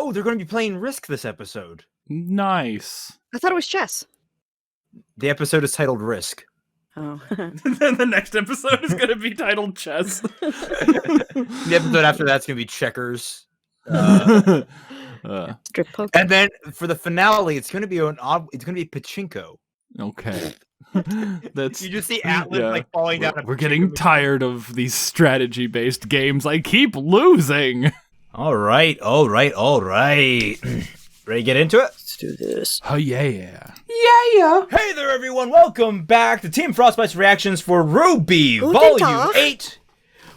Oh, they're going to be playing Risk this episode. Nice. I thought it was chess. The episode is titled Risk. Oh. Then the next episode is going to be titled Chess. The episode after that's going to be Checkers. Strip poker. And then for the finale, it's going to be Pachinko. Okay. That's You just see Atlas falling down. We're getting tired of these strategy-based games. I keep losing. All right. Ready to get into it? Let's do this. Oh, yeah. Hey there, everyone. Welcome back to Team Frostbite's reactions for RWBY Guten Volume Tag. 8.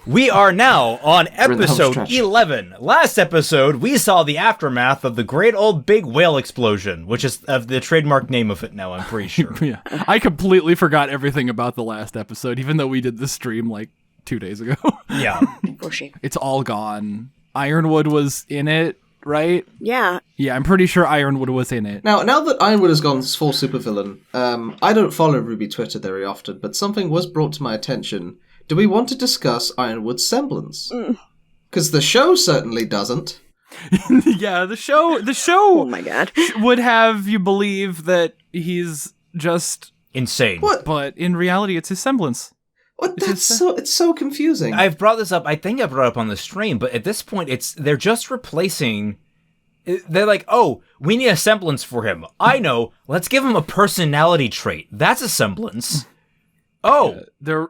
We are now on in the home episode stretch. 11. Last episode, we saw the aftermath of the great old big whale explosion, which is the trademark name of it now, I'm pretty sure. Yeah. I completely forgot everything about the last episode, even though we did the stream like 2 days ago. Yeah. For shame. It's all gone. Ironwood was in it, right? Yeah. Yeah, I'm pretty sure Ironwood was in it. Now that Ironwood has gone full supervillain, I don't follow RWBY Twitter very often, but something was brought to my attention. Do we want to discuss Ironwood's Semblance? Because the show certainly doesn't. Yeah, the show Oh my god. would have you believe that he's just Insane. What? but in reality it's his semblance. What? It's so confusing. I've brought this up, I think I brought it up on the stream, but at this point, they're just replacing... They're like, oh, we need a semblance for him. I know, let's give him a personality trait. That's a semblance. Oh, They're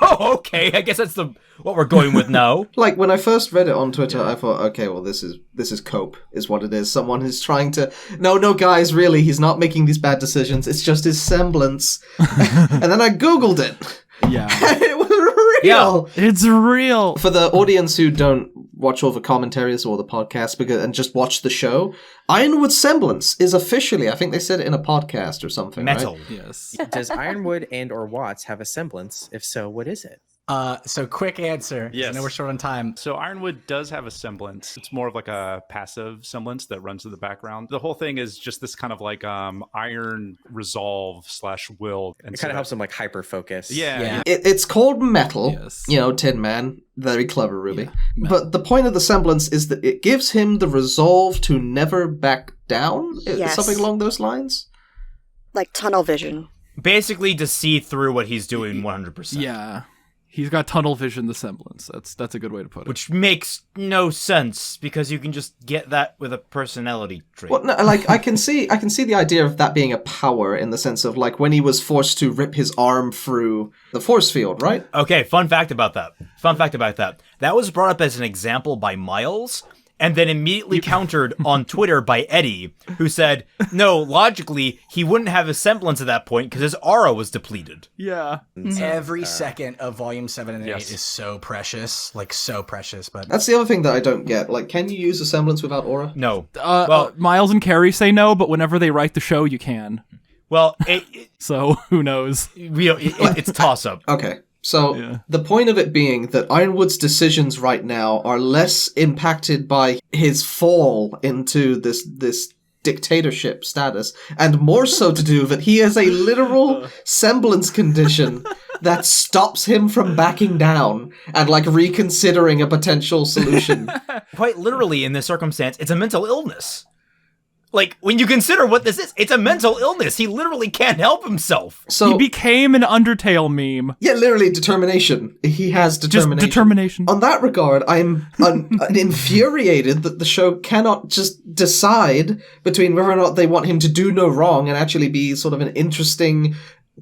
oh, okay, I guess that's what we're going with now. Like, when I first read it on Twitter, I thought, okay, well, this is cope, is what it is. Someone who's trying to... No, guys, really, he's not making these bad decisions. It's just his semblance. And then I Googled it. yeah. And it was real. It's real. For the audience who don't watch all the commentaries or the podcast and just watch the show, Ironwood's Semblance is officially, I think they said it in a podcast or something, Metal. right? Yes. Does Ironwood and or Watts have a semblance? If so, what is it? So quick answer. 'Cause I Yes. know we're short on time. So Ironwood does have a semblance. It's more of like a passive semblance that runs in the background. The whole thing is just this kind of like iron resolve / will. And It kind of helps him like hyper focus. Yeah. It's called Metal, Yes. Tin Man. Very clever, Ruby. Yeah, But the point of the semblance is that it gives him the resolve to never back down? Yes. Something along those lines? Like tunnel vision. Basically to see through what he's doing 100%. Yeah. He's got tunnel vision, the semblance. That's a good way to put it. Which makes no sense, because you can just get that with a personality trait. Well, no, like I can see the idea of that being a power in the sense of like when he was forced to rip his arm through the force field, right? Okay, fun fact about that. That was brought up as an example by Miles, and then immediately countered on Twitter by Eddie, who said, no, logically, he wouldn't have a semblance at that point because his aura was depleted. Yeah. Every second of Volume 7 and 8 Yes. is so precious. Like, so precious. But That's the other thing that I don't get. Like, can you use a semblance without aura? No. Miles and Carrie say no, but whenever they write the show, you can. Well, So, who knows? it's toss-up. Okay. So Yeah. the point of it being that Ironwood's decisions right now are less impacted by his fall into this dictatorship status, and more so to do that he has a literal semblance condition that stops him from backing down and like reconsidering a potential solution. Quite literally, in this circumstance, it's a mental illness. Like, when you consider what this is, it's a mental illness. He literally can't help himself. So He became an Undertale meme. yeah, literally determination. He has Just determination. determination. On that regard, I'm infuriated that the show cannot just decide between whether or not they want him to do no wrong and actually be sort of an interesting,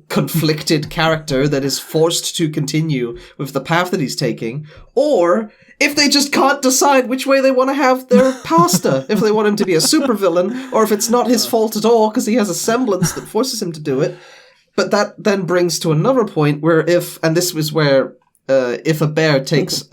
conflicted character that is forced to continue with the path that he's taking, or if they just can't decide which way they want to have their pasta, if they want him to be a supervillain, or if it's not his fault at all because he has a semblance that forces him to do it. But that then brings to another point where if a bear takes,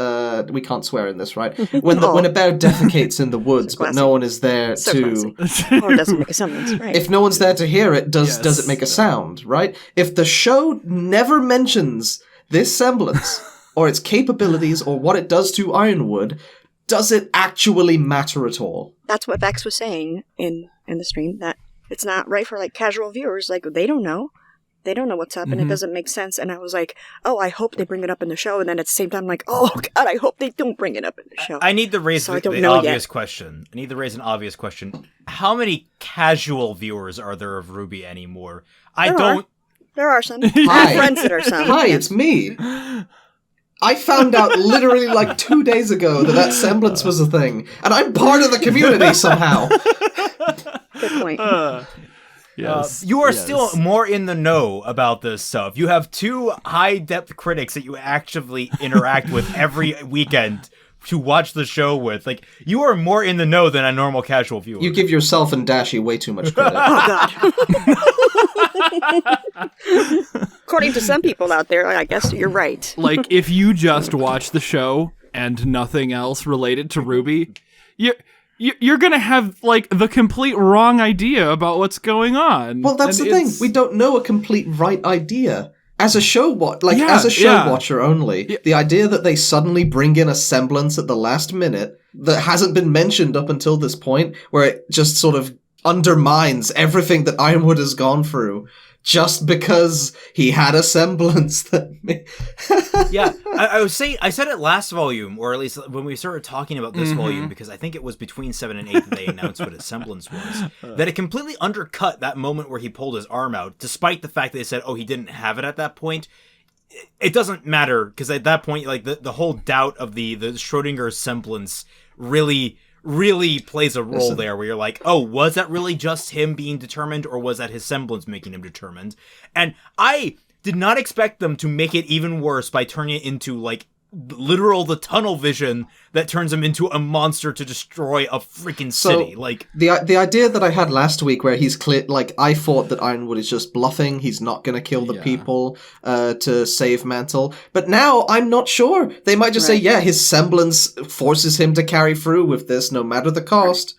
we can't swear in this, right? When a bear defecates in the woods, but no one is there So to, Or it doesn't make a semblance, right? if no one's there to hear it, does Yes. it make a sound, right? If the show never mentions this semblance, or its capabilities, or what it does to Ironwood, does it actually matter at all? That's what Vex was saying in the stream, that it's not right for like casual viewers. Like, they don't know. they don't know what's up, and it doesn't make sense. And I was like, oh, I hope they bring it up in the show. And then at the same time, I'm like, oh God, I hope they don't bring it up in the show. I need to raise So I the don't know obvious yet. question. I need to raise an obvious question. How many casual viewers are there of RWBY anymore? There are some. I Hi. have friends that are some. Hi, Yeah. it's me. I found out literally like 2 days ago that Semblance was a thing, and I'm part of the community somehow. Good point. Yes. You are yes. still more in the know about this stuff. You have two high-depth critics that you actively interact with every weekend to watch the show with. Like, you are more in the know than a normal casual viewer. You give yourself and Dashi way too much credit. Oh God. According to some people out there, I guess you're right. Like, if you just watch the show and nothing else related to RWBY, you're gonna have like the complete wrong idea about what's going on. Well, that's And the thing. it's- We don't know a complete right idea. As a show Yeah, as a show yeah. watcher only, Yeah. the idea that they suddenly bring in a semblance at the last minute that hasn't been mentioned up until this point, where it just sort of undermines everything that Ironwood has gone through, just because he had a semblance that... Yeah, I was saying, I said it last volume, or at least when we started talking about this volume, because I think it was between 7 and 8 that they announced what his semblance was, that it completely undercut that moment where he pulled his arm out, despite the fact that they said, oh, he didn't have it at that point. It doesn't matter, because at that point, like, the whole doubt of the Schrödinger semblance really plays a role there, where you're like, oh, was that really just him being determined, or was that his semblance making him determined? And I did not expect them to make it even worse by turning it into, like, literal the tunnel vision that turns him into a monster to destroy a freaking city. Like, The idea that I had last week where he's clear, like, I thought that Ironwood is just bluffing, he's not going to kill the people to save Mantle, but now I'm not sure. They might just say, yeah, his semblance forces him to carry through with this no matter the cost.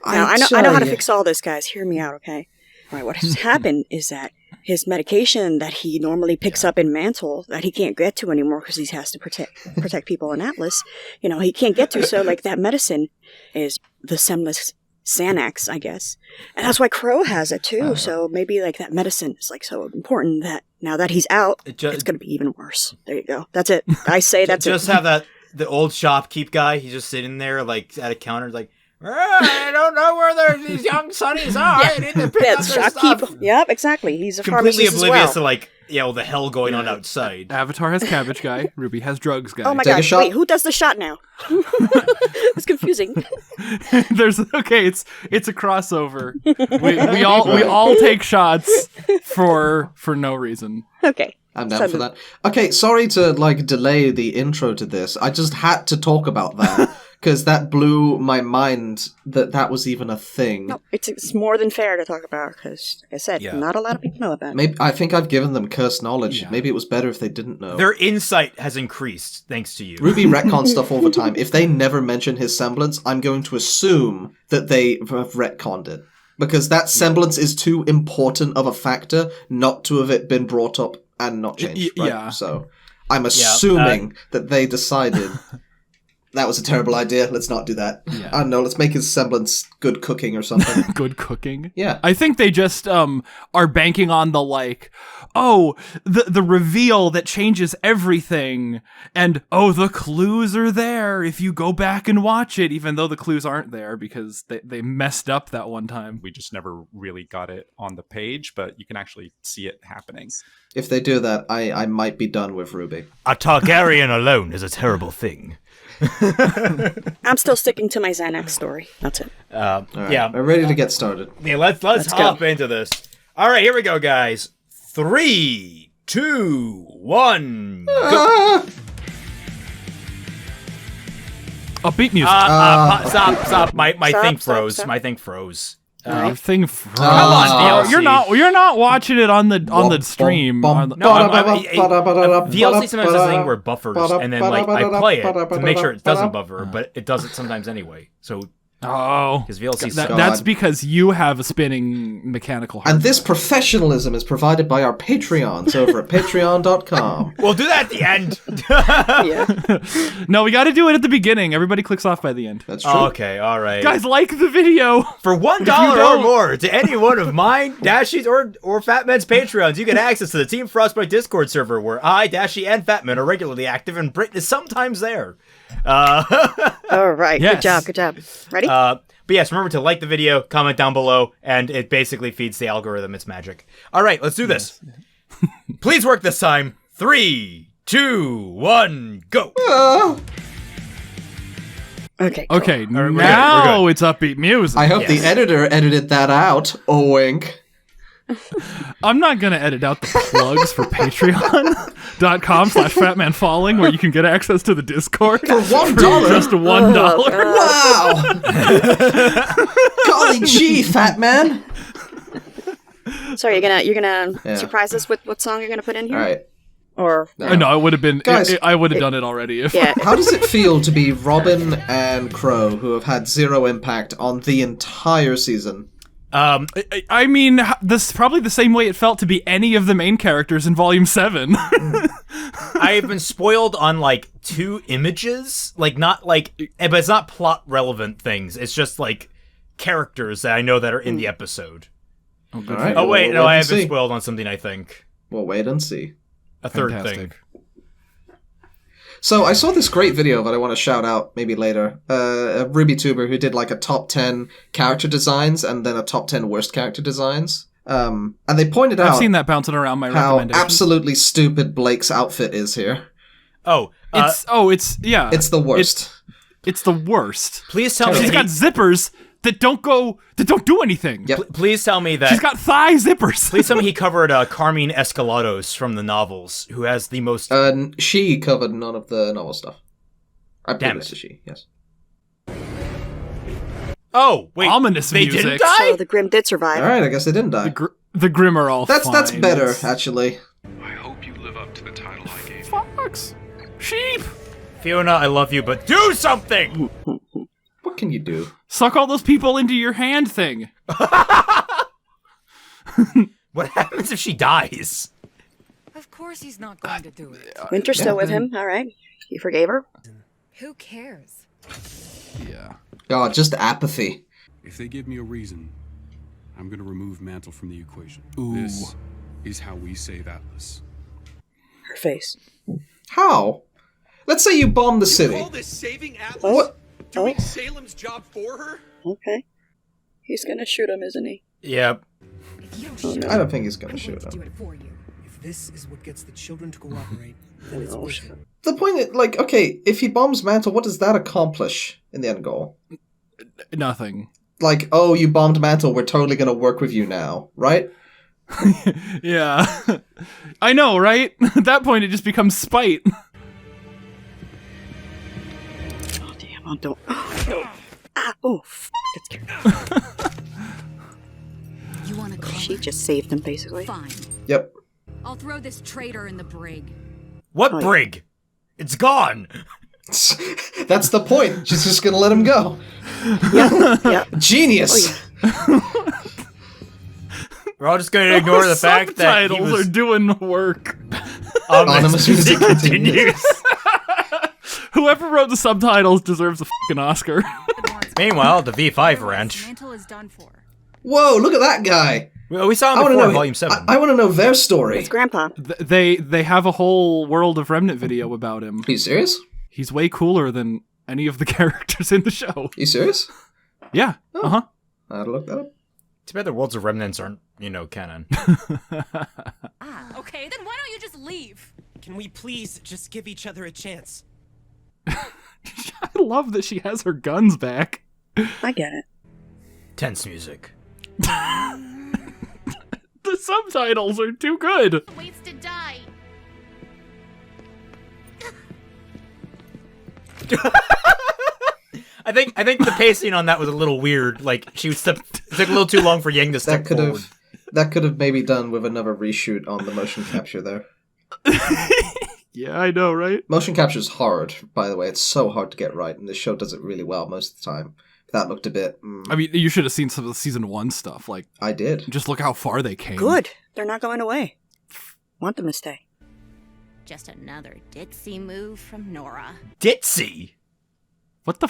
Now, I know how to fix all this, guys. Hear me out, okay? All right, what has happened is that his medication that he normally picks up in Mantle that he can't get to anymore because he has to protect people in Atlas, he can't get to. So, like, that medicine is the Semblance Xanax, I guess. And that's why Crow has it, too. So maybe, like, that medicine is, like, so important that now that he's out, it's going to be even worse. There you go. That's it. I say that's just it. have the old shopkeep guy, he's just sitting there, like, at a counter, like, I don't know where these young sonnies are. I need to pick up That's their shopkeep. stuff. Yep, exactly. He's a Completely pharmacist oblivious as to, well. like, the hell going on outside. Avatar has cabbage guy. RWBY has drugs guy. Oh my Take a god, shot. wait, who does the shot now? It's confusing. It's a crossover. We all take shots for no reason. Okay. I'm down for that. Okay, sorry to, like, delay the intro to this. I just had to talk about that, because that blew my mind that was even a thing. No, it's more than fair to talk about because, like I said, not a lot of people know about it. Maybe I think I've given them cursed knowledge. Yeah. Maybe it was better if they didn't know. Their insight has increased, thanks to you. RWBY retcon stuff all the time. If they never mention his semblance, I'm going to assume that they have retconned it. Because that semblance is too important of a factor not to have it been brought up and not changed. Right? Yeah. So I'm assuming that they decided that was a terrible idea. Let's not do that. Yeah. I don't know. Let's make his semblance good cooking or something. Good cooking. Yeah. I think they just are banking on the the reveal that changes everything, and the clues are there if you go back and watch it, even though the clues aren't there because they messed up that one time. We just never really got it on the page, but you can actually see it happening. If they do that, I might be done with RWBY. A Targaryen alone is a terrible thing. I'm still sticking to my Xanax story. That's it. All right. Yeah. I'm ready to get started. Yeah, let's hop into this. All right, here we go, guys. 3, 2, 1, go. Upbeat music. Stop. My Stop, thing stop, froze. stop. My thing froze. Your thing froze. Come on, DLC. You're not watching it on the stream. On the- No, DLC sometimes has a thing where it buffers, and then, like, I play it to make sure it doesn't buffer, but it does it sometimes anyway. So Oh, Because VLC that, sucks. that's because you have a spinning mechanical heart. And this professionalism is provided by our Patreons over at patreon.com. We'll do that at the end. Yeah. No, we got to do it at the beginning. Everybody clicks off by the end. That's true. Okay, all right. Guys, like the video. For $1 or don't- more to any one of mine, Dashie's, or Fatman's Patreons, you get access to the Team Frostbite Discord server where I, Dashie, and Fatman are regularly active, and Brit is sometimes there. All right. Yes. Good job. Good job. Ready? But yes, remember to like the video, comment down below, and it basically feeds the algorithm. It's magic. All right, let's do this. Please work this time. 3, 2, 1, go. Okay. Cool. Okay, we're now good. it's upbeat music. I hope the editor edited that out. A wink. I'm not going to edit out the plugs for patreon.com/fatmanfalling where you can get access to the Discord. For $1? Just $1. Wow! Golly gee, fat man. So you're gonna Yeah. surprise us with what song you're gonna put in here? All right. Or No, it would have been. Guys, I would have done it already. If yeah. How does it feel to be Robin and Crow, who have had zero impact on the entire season? I mean, this is probably the same way it felt to be any of the main characters in Volume 7. I've been spoiled on like 2 images, like not like, but it's not plot relevant things. It's just like characters that I know that are in the episode. All right. Oh wait, we'll no, I and have been see. spoiled on something. I think We'll wait and see. a third thing. Fantastic. So I saw this great video that I want to shout out maybe later. A RWBY tuber who did like a top 10 character designs and then a top 10 worst character designs. And they pointed out I've seen that bouncing around my how recommendations. absolutely stupid Blake's outfit is here. Oh, It's It's the worst. It's the worst. please tell me She's that got zippers that don't do anything. Yep. please tell me that She's got thigh zippers. Please tell me he covered Carmine Escalados from the novels, who has the most. She covered none of the novel stuff. I believe Damn it's it. a she, yes. Oh wait, Ominous they music. didn't die. So the Grim did survive. All right, I guess they didn't die. The Grimm are all That's fine. better, It's- actually. I hope you live up to the title I gave you. Fox. Sheep. Fiona, I love you, but do something. What can you do? Suck all those people into your hand thing. What happens if she dies? Of course he's not going to do it. Winter's still with him. All right. You forgave her? Who cares? Yeah. Oh, just apathy. If they give me a reason, I'm gonna remove Mantle from the equation. Ooh. This is how we save Atlas. Her face. How? Let's say you bomb the city. Call this saving Atlas? What? Doing Salem's job for her? Okay. He's gonna shoot him, isn't he? Yeah. If you don't shoot I don't think he's gonna I'm shoot going to do him. it for you. If this is what gets the children to cooperate, then it's worth it. The point is, like, okay, if he bombs Mantle, what does that accomplish in the end goal? Nothing. Like, oh, you bombed Mantle, we're totally gonna work with you now, right? Yeah. I know, right? At that point, it just becomes spite. Oh, damn. Oh, don't. Oh, no. Ah, oh, that scared me. You want to call She her? just saved him, basically. Fine. Yep. I'll throw this traitor in the brig. What Oh, yeah. brig? It's gone. That's the point. She's just gonna let him go. Yeah. Genius! Oh, We're all just going to ignore the fact that he Subtitles was are doing the work. Ominous music continues. Whoever wrote the subtitles deserves a fucking Oscar. Meanwhile, the V5 ranch. Mantle is done for. Whoa, look at that guy! We saw I him want to before know. in Volume 7. I want to know their story. It's Grandpa. They have a whole World of Remnant video about him. Are you serious? He's way cooler than any of the characters in the show. Are you serious? Yeah. Oh. Uh-huh. I had to look that up. Too bad the Worlds of Remnants aren't, canon. Ah, okay, then why don't you just leave? Can we please just give each other a chance? I love that she has her guns back. I get it. Tense music. The subtitles are too good. Waits to die. I think the pacing on that was a little weird. Like it took a little too long for Yang to step forward. That could have maybe done with another reshoot on the motion capture there. Yeah, I know, right? Motion capture is hard, by the way. It's so hard to get right, and this show does it really well most of the time. That looked a bit... I mean, you should have seen some of the season 1 stuff. Like, I did. Just look how far they came. Good. They're not going away. Want them to stay. Just another ditzy move from Nora. Ditzy? What the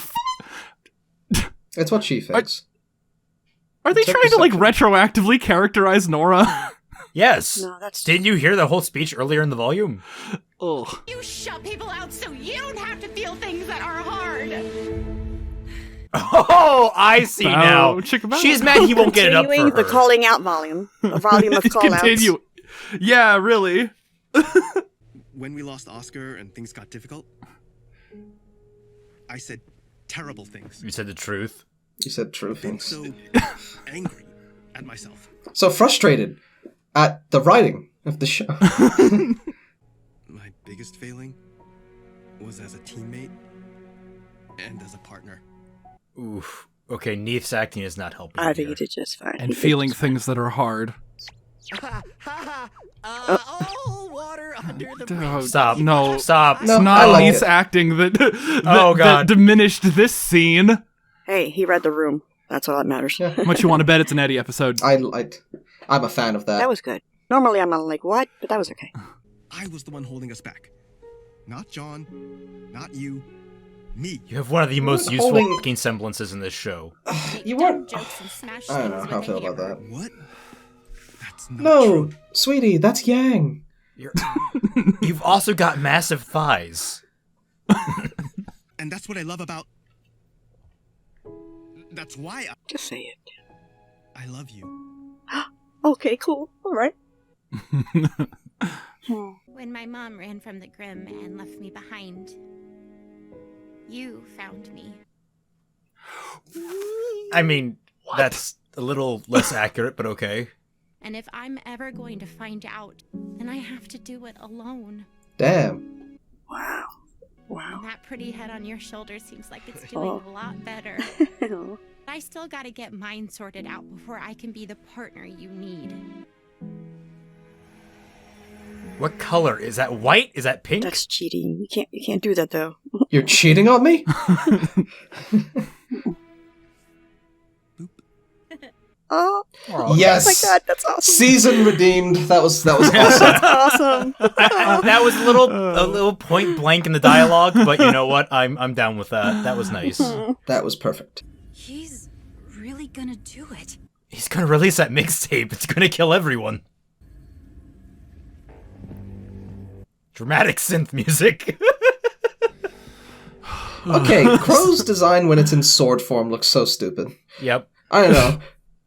It's what she thinks. Are they trying to, like, retroactively characterize Nora? Yes. No, that's... Didn't you hear the whole speech earlier in the volume? Ugh. You shut people out so you don't have to feel things that are hard. Oh, I see now. She's mad he won't get it up for her. The calling out volume. A volume of call-outs. Continue. Yeah, really. When we lost Oscar and things got difficult, I said terrible things. You said the truth. You said true things. So angry at myself. So frustrated at the writing of the show. My biggest failing was as a teammate and as a partner. Oof. Okay, Neith's acting is not helping. I think he did just fine. And feeling things that are hard. Water under the bridge. Stop. No. Stop. It's not Neith's acting that, God. that diminished this scene. Hey, he read the room. That's all that matters. How much you want to bet it's an Eddie episode? I'm a fan of that. That was good. Normally I'm like, what? But that was okay. I was the one holding us back. Not John. Not you. Me. You have one of the most useful fucking semblances in this show. You weren't... I don't know how I feel about that. What? That's not No, true. sweetie, that's Yang. You've also got massive thighs. And that's what I love about... That's why Just say it. I love you. Okay, cool. All right. When my mom ran from the Grimm and left me behind, you found me. I mean, that's a little less accurate, but okay. And if I'm ever going to find out, then I have to do it alone. Damn. Wow. Wow. And that pretty head on your shoulder seems like it's doing a lot better. I still gotta get mine sorted out before I can be the partner you need. What color? Is that white? Is that pink? That's cheating. You can't do that though. You're cheating on me? Oh. Yes. Oh my god, that's awesome. Season redeemed. That was awesome. That's awesome. That was a little point blank in the dialogue, but you know what? I'm down with that. That was nice. That was perfect. He's really gonna do it. He's gonna release that mixtape. It's gonna kill everyone. Dramatic synth music. Okay, Crow's design when it's in sword form looks so stupid. Yep. I don't know.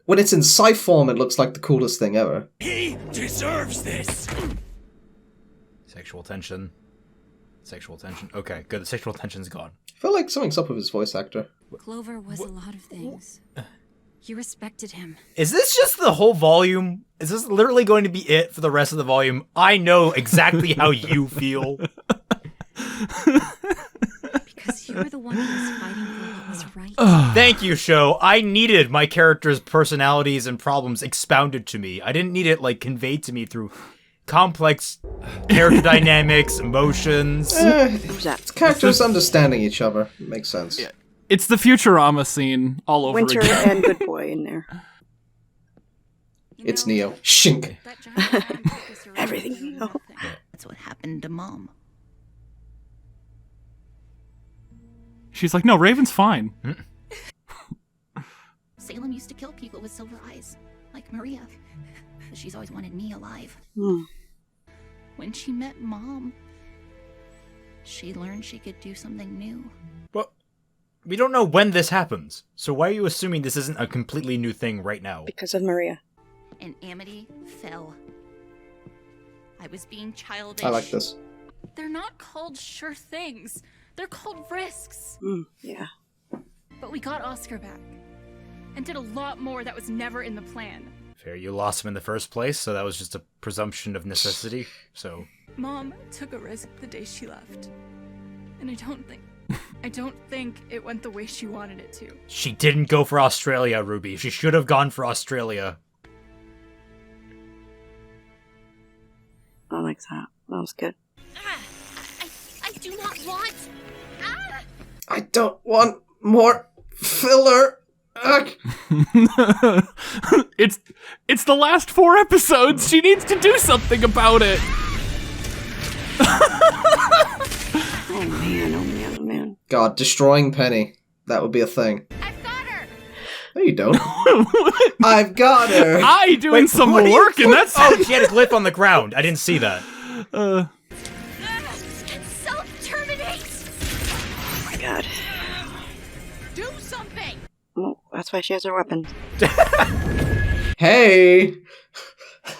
When it's in scythe form, it looks like the coolest thing ever. He deserves this. Sexual tension. Okay, good. The sexual tension's gone. I feel like something's up with his voice actor. Clover was a lot of things. You respected him. Is this just the whole volume? Is this literally going to be it for the rest of the volume? I know exactly how you feel. Because you were the one who was fighting for what was right. Thank you, show. I needed my characters' personalities and problems expounded to me. I didn't need it, like, conveyed to me through complex character dynamics, emotions. It's characters understanding each other. It makes sense. Yeah. It's the Futurama scene all over Winter again. and Good Boy in there. It's Neo. Shink. Everything you know. That's what happened to Mom. She's like, no, Raven's fine. Salem used to kill people with silver eyes, like Maria. But she's always wanted me alive. When she met Mom, she learned she could do something new. Well, we don't know when this happens, so why are you assuming this isn't a completely new thing right now? Because of Maria. And Amity fell. I was being childish. I like this. They're not called sure things. They're called risks. Yeah. But we got Oscar back. And did a lot more that was never in the plan. Fair, you lost him in the first place, so that was just a presumption of necessity, so... Mom took a risk the day she left. And I don't think it went the way she wanted it to. She didn't go for Australia, Ruby. She should have gone for Australia. I like that. That was good. I do not want... I don't want more Filler. Ugh. It's the last 4 episodes. She needs to do something about it. Oh man. God, destroying Penny. That would be a thing. I've got her. No, you don't. I've got her. I doing some what are you work, and that's Oh, she had a glyph on the ground. I didn't see that. Self-terminate. Oh my god. Do something. Well, that's why she has her weapon. Hey.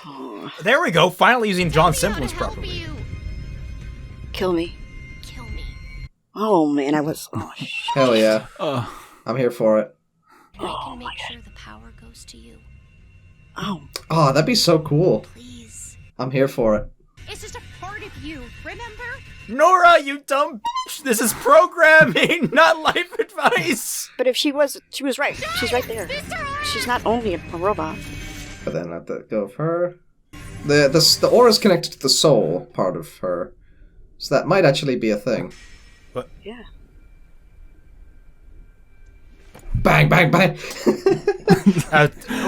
Oh, There we go. Finally using John's semblance properly. You. kill me. Kill me. Oh man, I was. Oh shit. Hell yeah. I'm here for it. I Oh can my make sure the power goes to you. Oh. Oh, that'd be so cool. Please. I'm here for it. It's just a part of you, remember? Nora, you dumb bitch. This is programming, not life advice. But if she was right. She's right there. She's not only a robot. But then let that go of her. The aura's connected to the soul part of her. So that might actually be a thing. What? Yeah. Bang, bang, bang.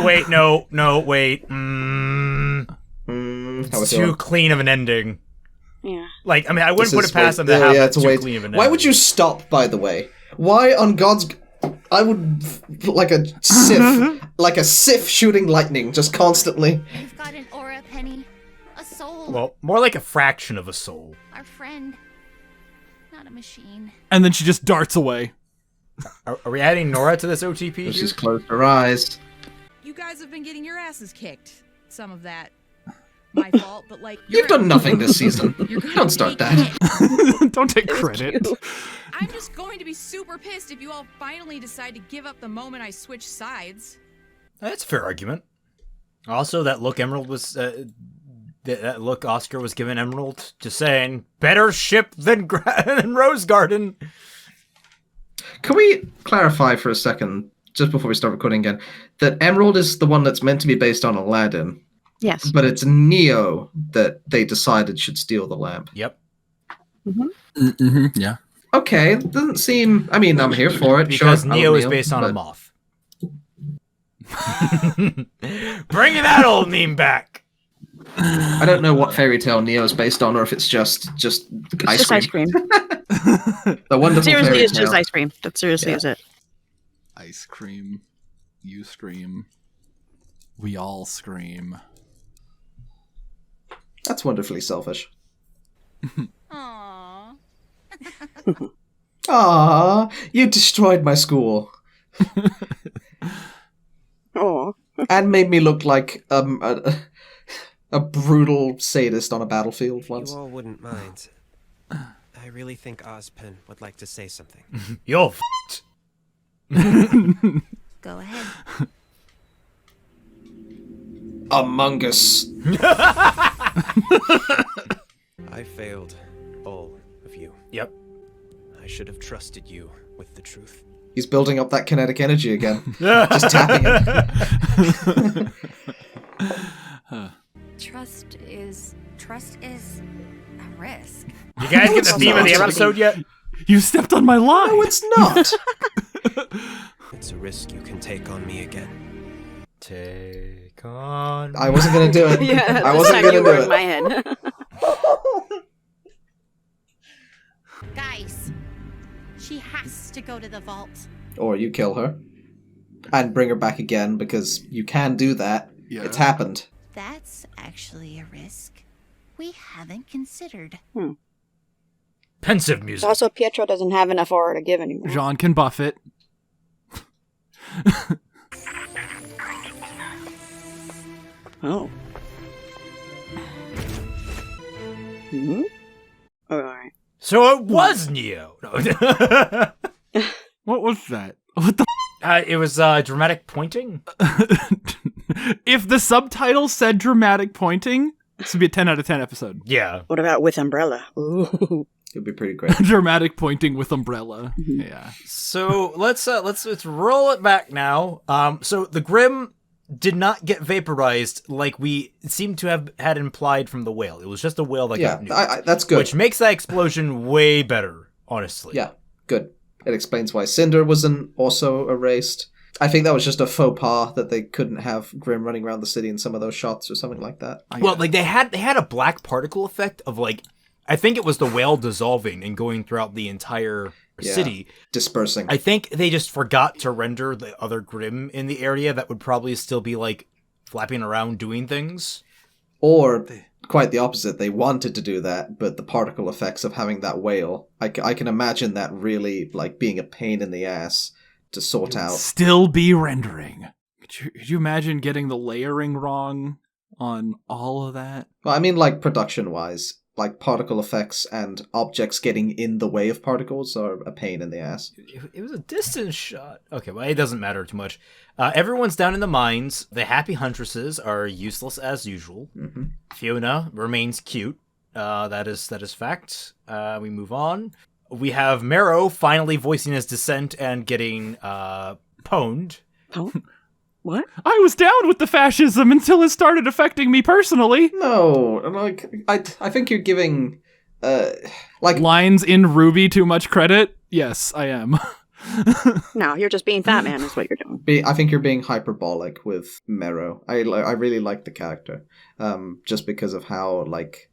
Wait, no, wait. How It's too clean of an ending. Yeah. Like, I mean, I wouldn't put it past them to have yeah, it too clean of an ending. Why would you stop, by the way? Why on God's... I would... Like a Sith. Like a Sith shooting lightning, just constantly. You've got an aura, Penny. A soul. Well, more like a fraction of a soul. Our friend. Not a machine. and then she just darts away. Are we adding Nora to this OTP? She's closed her eyes. You guys have been getting your asses kicked. Some of that. My fault, but like... You've done nothing this season. Don't start that. Don't take credit. I'm just going to be super pissed if you all finally decide to give up the moment I switch sides. That's a fair argument. Also, that look Emerald was... that look Oscar was giving Emerald, just saying, better ship than Rose Garden. Can we clarify for a second, just before we start recording again, that Emerald is the one that's meant to be based on Aladdin? Yes. But it's Neo that they decided should steal the lamp. Yep. Yeah. Okay, doesn't seem... I mean, I'm here for it. Because sure, Neo is Neo, based on a but- moth. Bringing that old meme back. I don't know what fairy tale Neo is based on, or if it's just ice Just cream. ice cream. The wonderful Seriously, fairy it's just tale. ice cream. That seriously is it. Ice cream. You scream. We all scream. That's wonderfully selfish. Aww. Ah, you destroyed my school. Oh. And made me look like a brutal sadist on a battlefield once. You all wouldn't mind. I really think Ozpin would like to say something. You're f***ed. Go ahead. Among Us. I failed all of you. Yep. I should have trusted you with the truth. He's building up that kinetic energy again. Just tapping it. Trust is a risk. You guys get the theme of the episode yet? You stepped on my line. No, it's not. It's a risk you can take on me again. Take on... I wasn't going to do it. Yeah, I this wasn't time going to you do were it. in my head. Guys, she has to go to the vault. Or you kill her. And bring her back again, because you can do that. Yeah. It's happened. That's actually a risk we haven't considered. Pensive music. Also, Pietro doesn't have enough aura to give anymore. Jean can buff it. Oh. Hmm? Oh, alright. So it was Neo. No. What was that? What the? It was dramatic pointing. If the subtitle said dramatic pointing, this would be a 10 out of 10 episode. Yeah. What about with umbrella? Ooh. It'd be pretty great. Dramatic pointing with umbrella. Yeah. So let's roll it back now. So the Grim did not get vaporized like we seem to have had implied from the whale. It was just a whale that got nuked. That's good. Which makes that explosion way better, honestly. Yeah, good. It explains why Cinder wasn't also erased. I think that was just a faux pas that they couldn't have Grimm running around the city in some of those shots or something like that. Well, like they had a black particle effect of like, I think it was the whale dissolving and going throughout the entire city. Dispersing. I think they just forgot to render the other Grimm in the area that would probably still be like flapping around doing things. Or quite the opposite. They wanted to do that, but the particle effects of having that whale, I can imagine that really like being a pain in the ass to sort out. Still be rendering. Could you imagine getting the layering wrong on all of that? Well, I mean, like production-wise, like particle effects and objects getting in the way of particles are a pain in the ass. It was a distance shot. Okay, well, it doesn't matter too much. Everyone's down in the mines. The happy huntresses are useless as usual. Mm-hmm. Fiona remains cute. That is fact. We move on. We have Marrow finally voicing his dissent and getting pwned. Pwned? What? I was down with the fascism until it started affecting me personally. No, like I think you're giving like lines in RWBY too much credit. Yes, I am. No, you're just being Fatman is what you're doing. I think you're being hyperbolic with Marrow. I really like the character, just because of how like.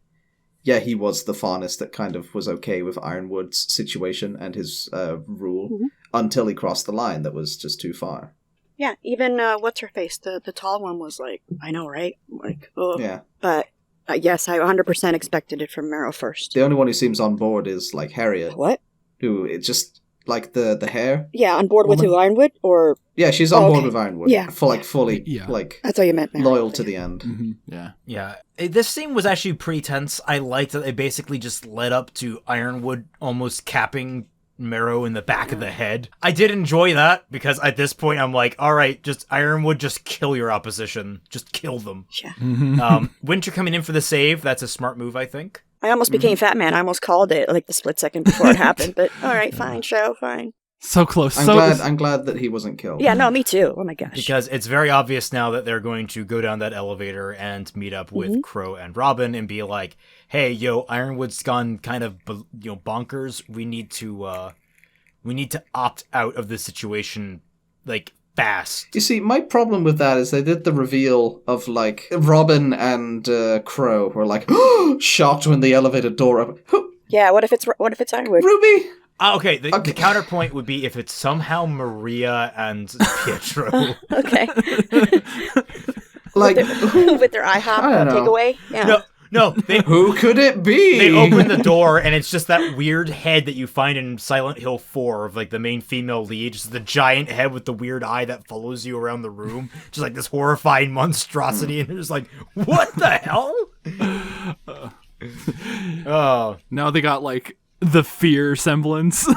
Yeah, he was the faunus that kind of was okay with Ironwood's situation and his rule until he crossed the line that was just too far. Yeah, even what's-her-face, the tall one was like, I know, right? Like, ugh. Yeah. But, yes, I 100% expected it from Marrow first. The only one who seems on board is, like, Harriet. What? Who, it just, like, the hair. Yeah, on board with who, Ironwood? Or... Yeah, she's on board with Ironwood. Yeah. For, like, fully, like... That's what you meant, Marrow. Loyal to the end. Mm-hmm. Yeah. Yeah. This scene was actually pretty tense. I liked that it basically just led up to Ironwood almost capping Marrow in the back of the head. I did enjoy that, because at this point I'm like, alright, just Ironwood, just kill your opposition. Just kill them. Yeah. Mm-hmm. Winter coming in for the save, that's a smart move, I think. I almost became Fatman. I almost called it, like, the split second before it happened, but alright, fine, show, fine. So close. I'm glad that he wasn't killed. Yeah, no, me too. Oh my gosh. Because it's very obvious now that they're going to go down that elevator and meet up with Crow and Robin and be like, hey, yo, Ironwood's gone kind of, bonkers. We need to opt out of this situation, like, fast. You see, my problem with that is they did the reveal of, like, Robin and Crow were like, shocked when the elevator door opened. Yeah, what if it's Ironwood? RWBY! Okay, the counterpoint would be if it's somehow Maria and Pietro. Okay. Like, with their IHOP takeaway? Yeah. No, who could it be? They open the door and it's just that weird head that you find in Silent Hill 4 of like the main female lead, just the giant head with the weird eye that follows you around the room, just like this horrifying monstrosity, and they're just like, what the hell? Oh, now they got like the fear semblance.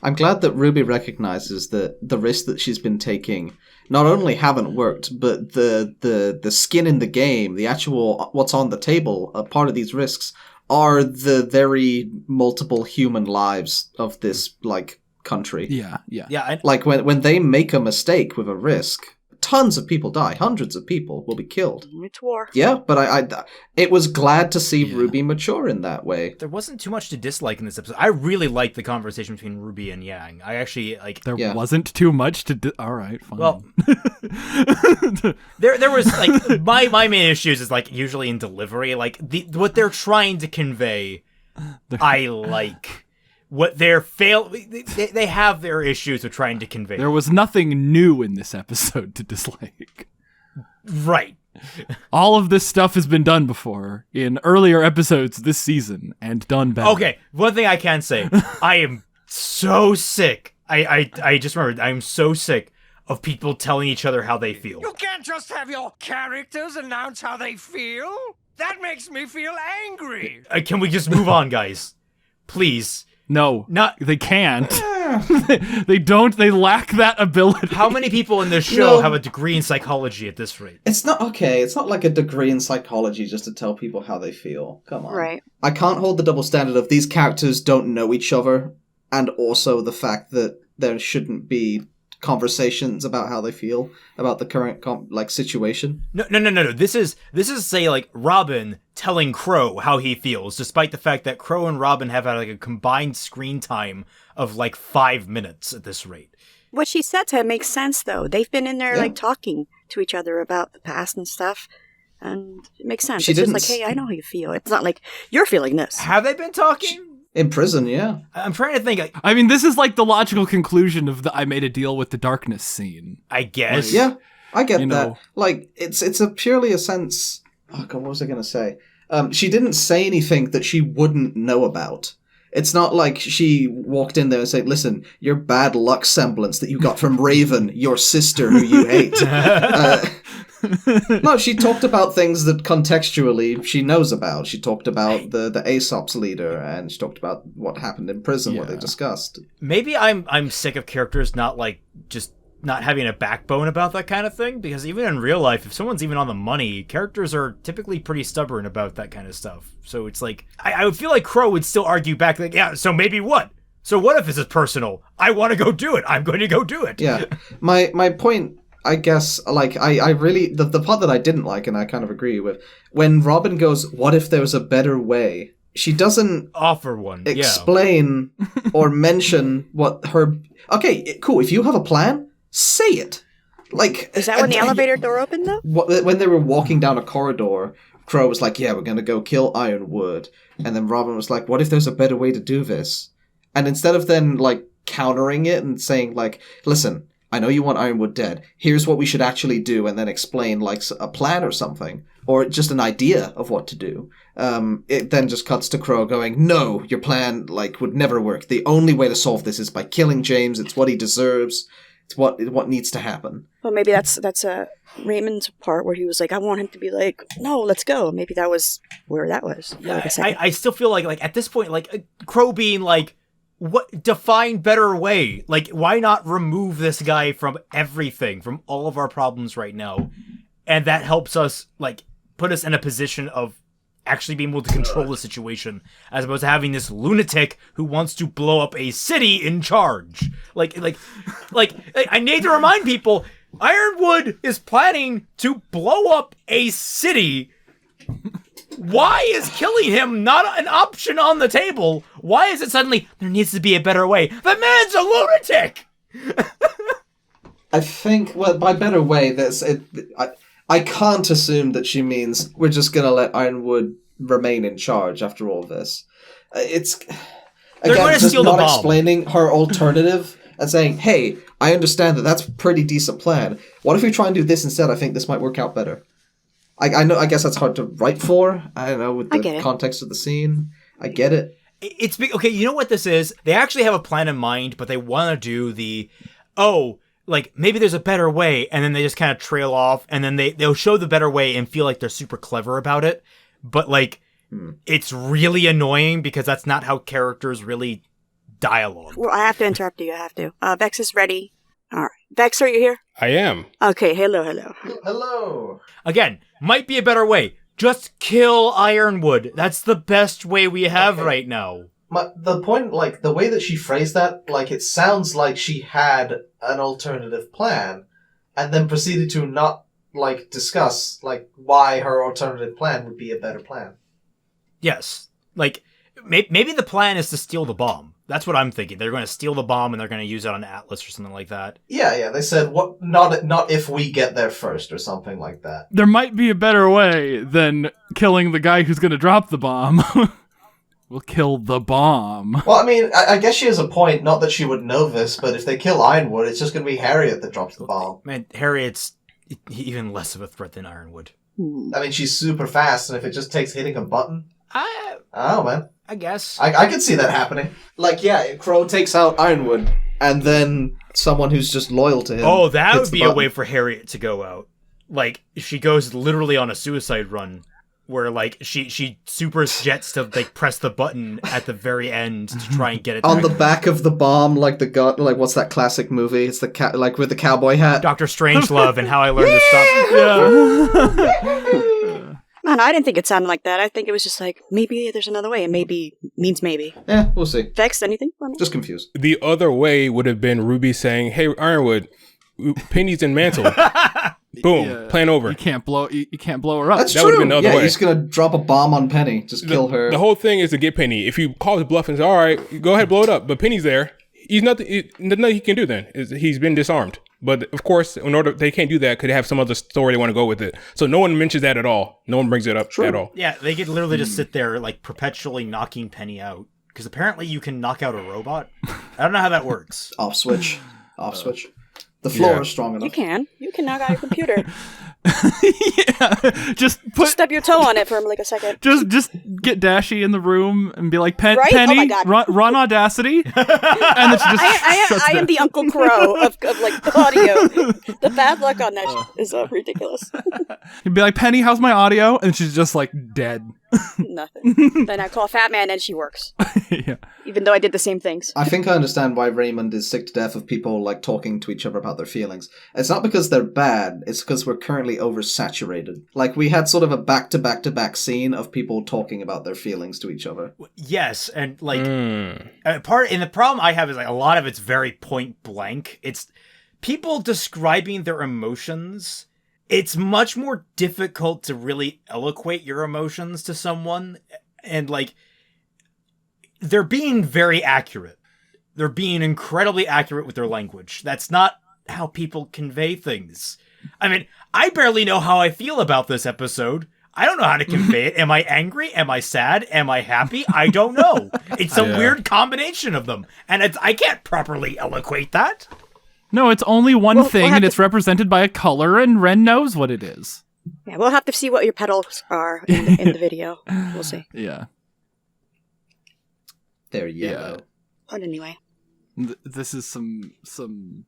I'm glad that RWBY recognizes that the risks that she's been taking not only haven't worked, but the skin in the game, the actual what's on the table, a part of these risks are the very multiple human lives of this like country. Yeah. Like when they make a mistake with a risk, tons of people die. Hundreds of people will be killed. It's war. Yeah, but it was glad to see RWBY mature in that way. There wasn't too much to dislike in this episode. I really liked the conversation between RWBY and Yang. I actually like. There wasn't too much to. All right, fine. Well, there was like my main issues is like usually in delivery, like what they're trying to convey. I like. What they have their issues with trying to convey. There was nothing new in this episode to dislike. Right. All of this stuff has been done before in earlier episodes this season and done better. Okay, one thing I can say, I am so sick. I just remembered, I'm so sick of people telling each other how they feel. You can't just have your characters announce how they feel. That makes me feel angry. Can we just move on, guys? Please. No, they can't. They don't. They lack that ability. How many people in this show have a degree in psychology at this rate? It's not okay. It's not like a degree in psychology just to tell people how they feel. Come on. Right. I can't hold the double standard of these characters don't know each other, and also the fact that there shouldn't be conversations about how they feel about the current situation. No. This is say like Robin telling Crow how he feels, despite the fact that Crow and Robin have had like a combined screen time of like 5 minutes at this rate. What she said to him makes sense, though. They've been in there, like, talking to each other about the past and stuff, and it makes sense. It's just like, hey, I know how you feel. It's not like, you're feeling this. Have they been talking? In prison, yeah. I'm trying to think. I mean, this is like the logical conclusion of the I made a deal with the darkness scene. I guess. Yeah, I get that. know. Like, it's a purely a sense... Oh, God, what was I going to say? She didn't say anything that she wouldn't know about. It's not like she walked in there and said, listen, your bad luck semblance that you got from Raven, your sister who you hate. No, she talked about things that contextually she knows about. She talked about the Aesop's leader, and she talked about what happened in prison, what they discussed. Maybe I'm sick of characters just not having a backbone about that kind of thing, because even in real life, if someone's even on the money, characters are typically pretty stubborn about that kind of stuff. So it's like, I would feel like Crow would still argue back, like, yeah, so maybe what? So what if this is personal? I want to go do it. I'm going to go do it. Yeah. My point, I guess, like, I really, the part that I didn't like, and I kind of agree with, when Robin goes, what if there was a better way? She doesn't offer one, explain or mention what her... Okay, cool, if you have a plan, say it. Like, is that when the elevator door opened, though? When they were walking down a corridor, Crow was like, yeah, we're going to go kill Ironwood. And then Robin was like, what if there's a better way to do this? And instead of then, like, countering it and saying, like, listen, I know you want Ironwood dead. Here's what we should actually do, and then explain, like, a plan or something. Or just an idea of what to do. It then just cuts to Crow going, no, your plan, like, would never work. The only way to solve this is by killing James. It's what he deserves. It's what needs to happen. Well, maybe that's Raymond's part where he was like, I want him to be like, no, let's go. Maybe that was where that was. Yeah, I still feel like at this point, like, Crow being like, what, define better way? Like, why not remove this guy from everything, from all of our problems right now? And that helps us, like, put us in a position of actually being able to control the situation, as opposed to having this lunatic who wants to blow up a city in charge. Like I need to remind people, Ironwood is planning to blow up a city. Why is killing him not an option on the table? Why is it suddenly, there needs to be a better way? The man's a lunatic! I think, well, by better way, I can't assume that she means we're just going to let Ironwood remain in charge after all this. It's, again, just not explaining her alternative and saying, hey, I understand that's a pretty decent plan. What if we try and do this instead? I think this might work out better. I know. I guess that's hard to write for. I don't know, with the context of the scene. I get it. It's big. Okay, you know what this is? They actually have a plan in mind, but they want to do the, like, maybe there's a better way, and then they just kind of trail off, and then they'll show the better way and feel like they're super clever about it. But, like, it's really annoying because that's not how characters really dialogue. Well, I have to interrupt you. I have to. Vex is ready. All right. Vex, are you here? I am. Okay, hello. Hello. Again, might be a better way. Just kill Ironwood. That's the best way we have right now. The point, like, the way that she phrased that, like, it sounds like she had an alternative plan, and then proceeded to not, like, discuss, like, why her alternative plan would be a better plan. Yes. Like, maybe the plan is to steal the bomb. That's what I'm thinking. They're going to steal the bomb and they're going to use it on Atlas or something like that. Yeah, they said, what? Not if we get there first or something like that. There might be a better way than killing the guy who's going to drop the bomb. We'll kill the bomb. Well, I mean, I guess she has a point. Not that she would know this, but if they kill Ironwood, it's just going to be Harriet that drops the bomb. Man, Harriet's even less of a threat than Ironwood. I mean, she's super fast, and if it just takes hitting a button... Oh, man. I guess. I could see that happening. Like, yeah, Crow takes out Ironwood, and then someone who's just loyal to him... Oh, that would be a way for Harriet to go out. Like, she goes literally on a suicide run, where, like, she super jets to, like, press the button at the very end to try and get it on the back of the bomb, like the gun, like, what's that classic movie? It's the like with the cowboy hat. Dr. Strangelove and How I Learned to Stop. Man, I didn't think it sounded like that. I think it was just like, maybe there's another way, and maybe means maybe. Yeah, we'll see. Vexed, anything? Just confused. The other way would have been RWBY saying, hey, Ironwood, Penny's in Mantle. Boom, plan over. You can't blow her up. That's that true. Been the other way. He's going to drop a bomb on Penny. Just kill her. The whole thing is to get Penny. If you call his bluff and say, all right, go ahead, blow it up, but Penny's there, he's nothing he can do then. He's been disarmed. But of course, in order they can't do that, could have some other story they want to go with it. So no one mentions that at all. No one brings it up at all. Yeah, they could literally just sit there like perpetually knocking Penny out. Because apparently you can knock out a robot. I don't know how that works. Off switch. The floor is strong enough. You can knock out a computer. Just stub your toe on it for like a second. Just get Dashy in the room and be like, Right? Penny, Oh my God. run Audacity. And then she just I am the Uncle Crow of like the audio. The bad luck on that is ridiculous. You'd be like, Penny, how's my audio? And she's just like dead. Nothing. Then I call Fat Man and she works. Yeah. Even though I did the same things. I think I understand why Raymond is sick to death of people like talking to each other about their feelings. It's not because they're bad, it's because we're currently oversaturated. Like, we had sort of a back-to-back-to-back scene of people talking about their feelings to each other. Yes, and like the problem I have is like a lot of it's very point blank. It's people describing their emotions. It's much more difficult to really eloquate your emotions to someone, and like they're being very accurate. They're being incredibly accurate with their language. That's not how people convey things. I mean, I barely know how I feel about this episode. I don't know how to convey it. Am I angry? Am I sad? Am I happy? I don't know. It's a weird combination of them, and I can't properly eloquate that. No, it's only one thing, and it's represented by a color, and Ren knows what it is. Yeah, we'll have to see what your petals are in the video. We'll see. Yeah. They're yellow. Yeah. But anyway. This is some.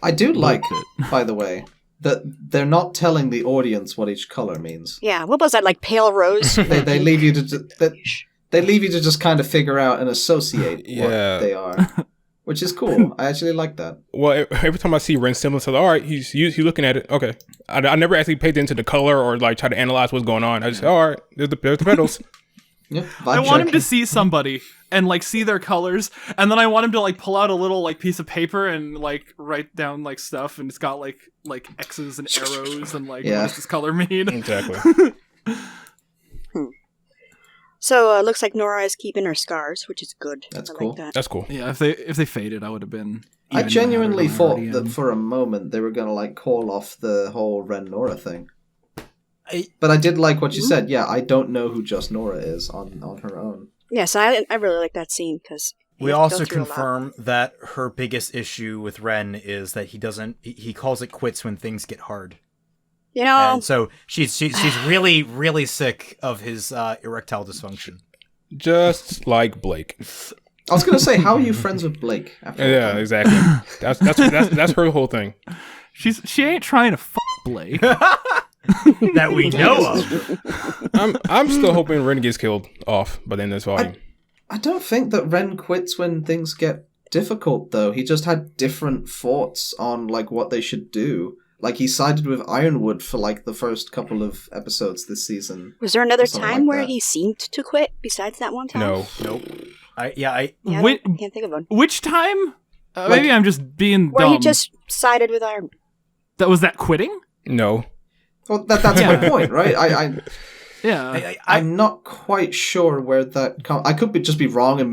I do like, by the way, that they're not telling the audience what each color means. Yeah, what was that, like pale rose? they leave you to they leave you to just kind of figure out and associate what they are. Which is cool. I actually like that. Well, every time I see Ren's Semblance, I'm like, all right, he's looking at it. Okay. I never actually paid attention to the color or like try to analyze what's going on. I just say, all right, there's the petals. Yeah, I want him to see somebody and like see their colors, and then I want him to like pull out a little like piece of paper and like write down like stuff, and it's got like X's and arrows and like what does this color mean? Exactly. So it looks like Nora is keeping her scars, which is good. That's I cool. Like that. That's cool. Yeah, if they faded, I would have been. I genuinely thought that for a moment they were gonna like call off the whole Renora thing. But I did like what you said. Yeah, I don't know who Just Nora is on her own. Yes, I really like that scene because we also confirm that her biggest issue with Ren is that he calls it quits when things get hard. You know, and so she's really, really sick of his erectile dysfunction. Just like Blake. I was gonna say, how are you friends with Blake? Yeah, exactly. That's her whole thing. She ain't trying to fuck Blake. That we know of. I'm still hoping Ren gets killed off by the end of this volume. I don't think that Ren quits when things get difficult, though. He just had different thoughts on like what they should do. Like he sided with Ironwood for like the first couple of episodes this season. Was there another time where he seemed to quit besides that one time? No. Nope. I can't think of one. Which time? Maybe I'm just being where dumb. He just sided with Ironwood. Was that quitting? No. Well, that's my point, right? I'm not quite sure where that I could just be wrong and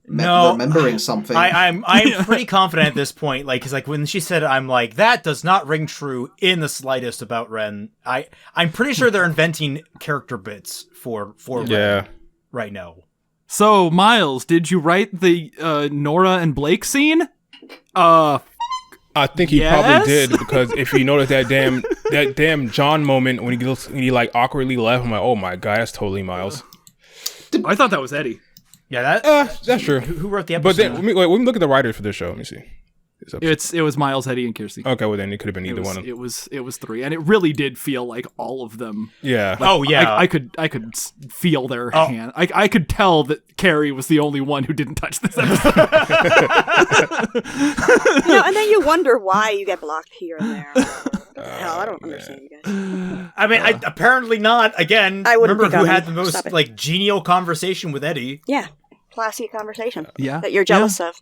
remembering something. I'm pretty confident at this point, like, because like when she said, I'm like, that does not ring true in the slightest about Ren. I'm pretty sure they're inventing character bits for Ren right now. So Miles, did you write the Nora and Blake scene? I think he probably did, because if you notice that damn John moment when he like awkwardly left, I'm like, oh my god, that's totally Miles. I thought that was Eddie. Yeah, that's true. Who wrote the episode? But then when we look at the writers for this show, let me see. It was Miles, Eddie, and Kirsty. Okay, well then it could have been either one of them. It was three, and it really did feel like all of them. Yeah. Like, I could feel their hand. I could tell that Carrie was the only one who didn't touch this episode. And then you wonder why you get blocked here and there. Hell, I don't understand you guys. I mean, apparently not. Again, I wouldn't remember who had the most like genial conversation with Eddie? Yeah, classy conversation. Yeah, that you're jealous of.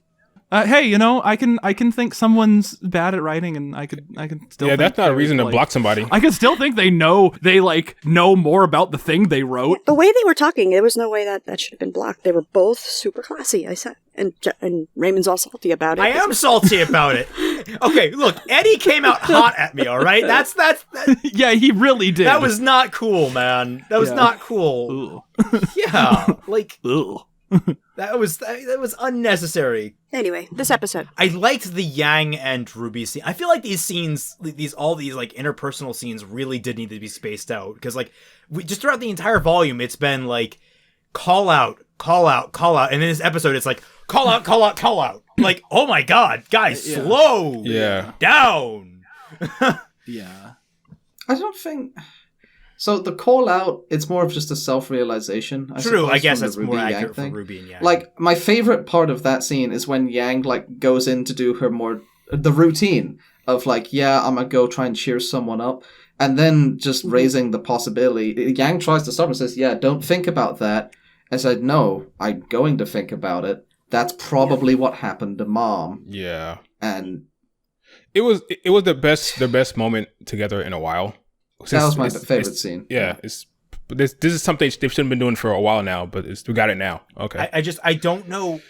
Hey, I can think someone's bad at writing, and I could still. Yeah, that's not a reason to block somebody. I could still think they know more about the thing they wrote. The way they were talking, there was no way that should have been blocked. They were both super classy. I said, and Raymond's all salty about it. I am salty about it. Okay, look, Eddie came out hot at me, all right? That's yeah, he really did. That was not cool, man. That was not cool. Yeah, like that was unnecessary. Anyway, this episode. I liked the Yang and RWBY scene. I feel like these scenes, all these like interpersonal scenes really did need to be spaced out because like just throughout the entire volume it's been like call out, and in this episode it's like call out. Like, oh my god, guys, slow down. Yeah. I don't think so. The call out, it's more of just a self-realization. True, I guess that's RWBY more Yang accurate thing. for RWBY and Yang. Like, my favorite part of that scene is when Yang like goes in to do the routine of like, yeah, I'm gonna go try and cheer someone up, and then just raising the possibility. Yang tries to stop and says, "Yeah, don't think about that." I said, "No, I'm going to think about it. That's probably what happened to Mom." Yeah, and it was their best moment together in a while. That was my favorite scene. Yeah, but this is something they should have been doing for a while now, but we got it now. Okay. I don't know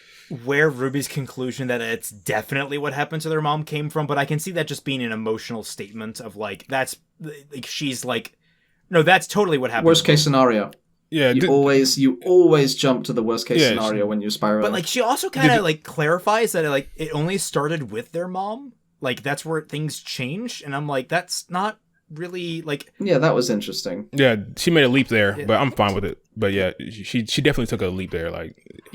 where RWBY's conclusion that it's definitely what happened to their mom came from, but I can see that just being an emotional statement of like that's like she's like, no, that's totally what happened. Worst case scenario. Yeah, you always jump to the worst case scenario when you're spiraling. But like she also kind of like clarifies that like it only started with their mom. Like that's where things changed, and I'm like, that's not really like. Yeah, that was interesting. Yeah, she made a leap there, but I'm fine with it. But yeah, she definitely took a leap there. Like,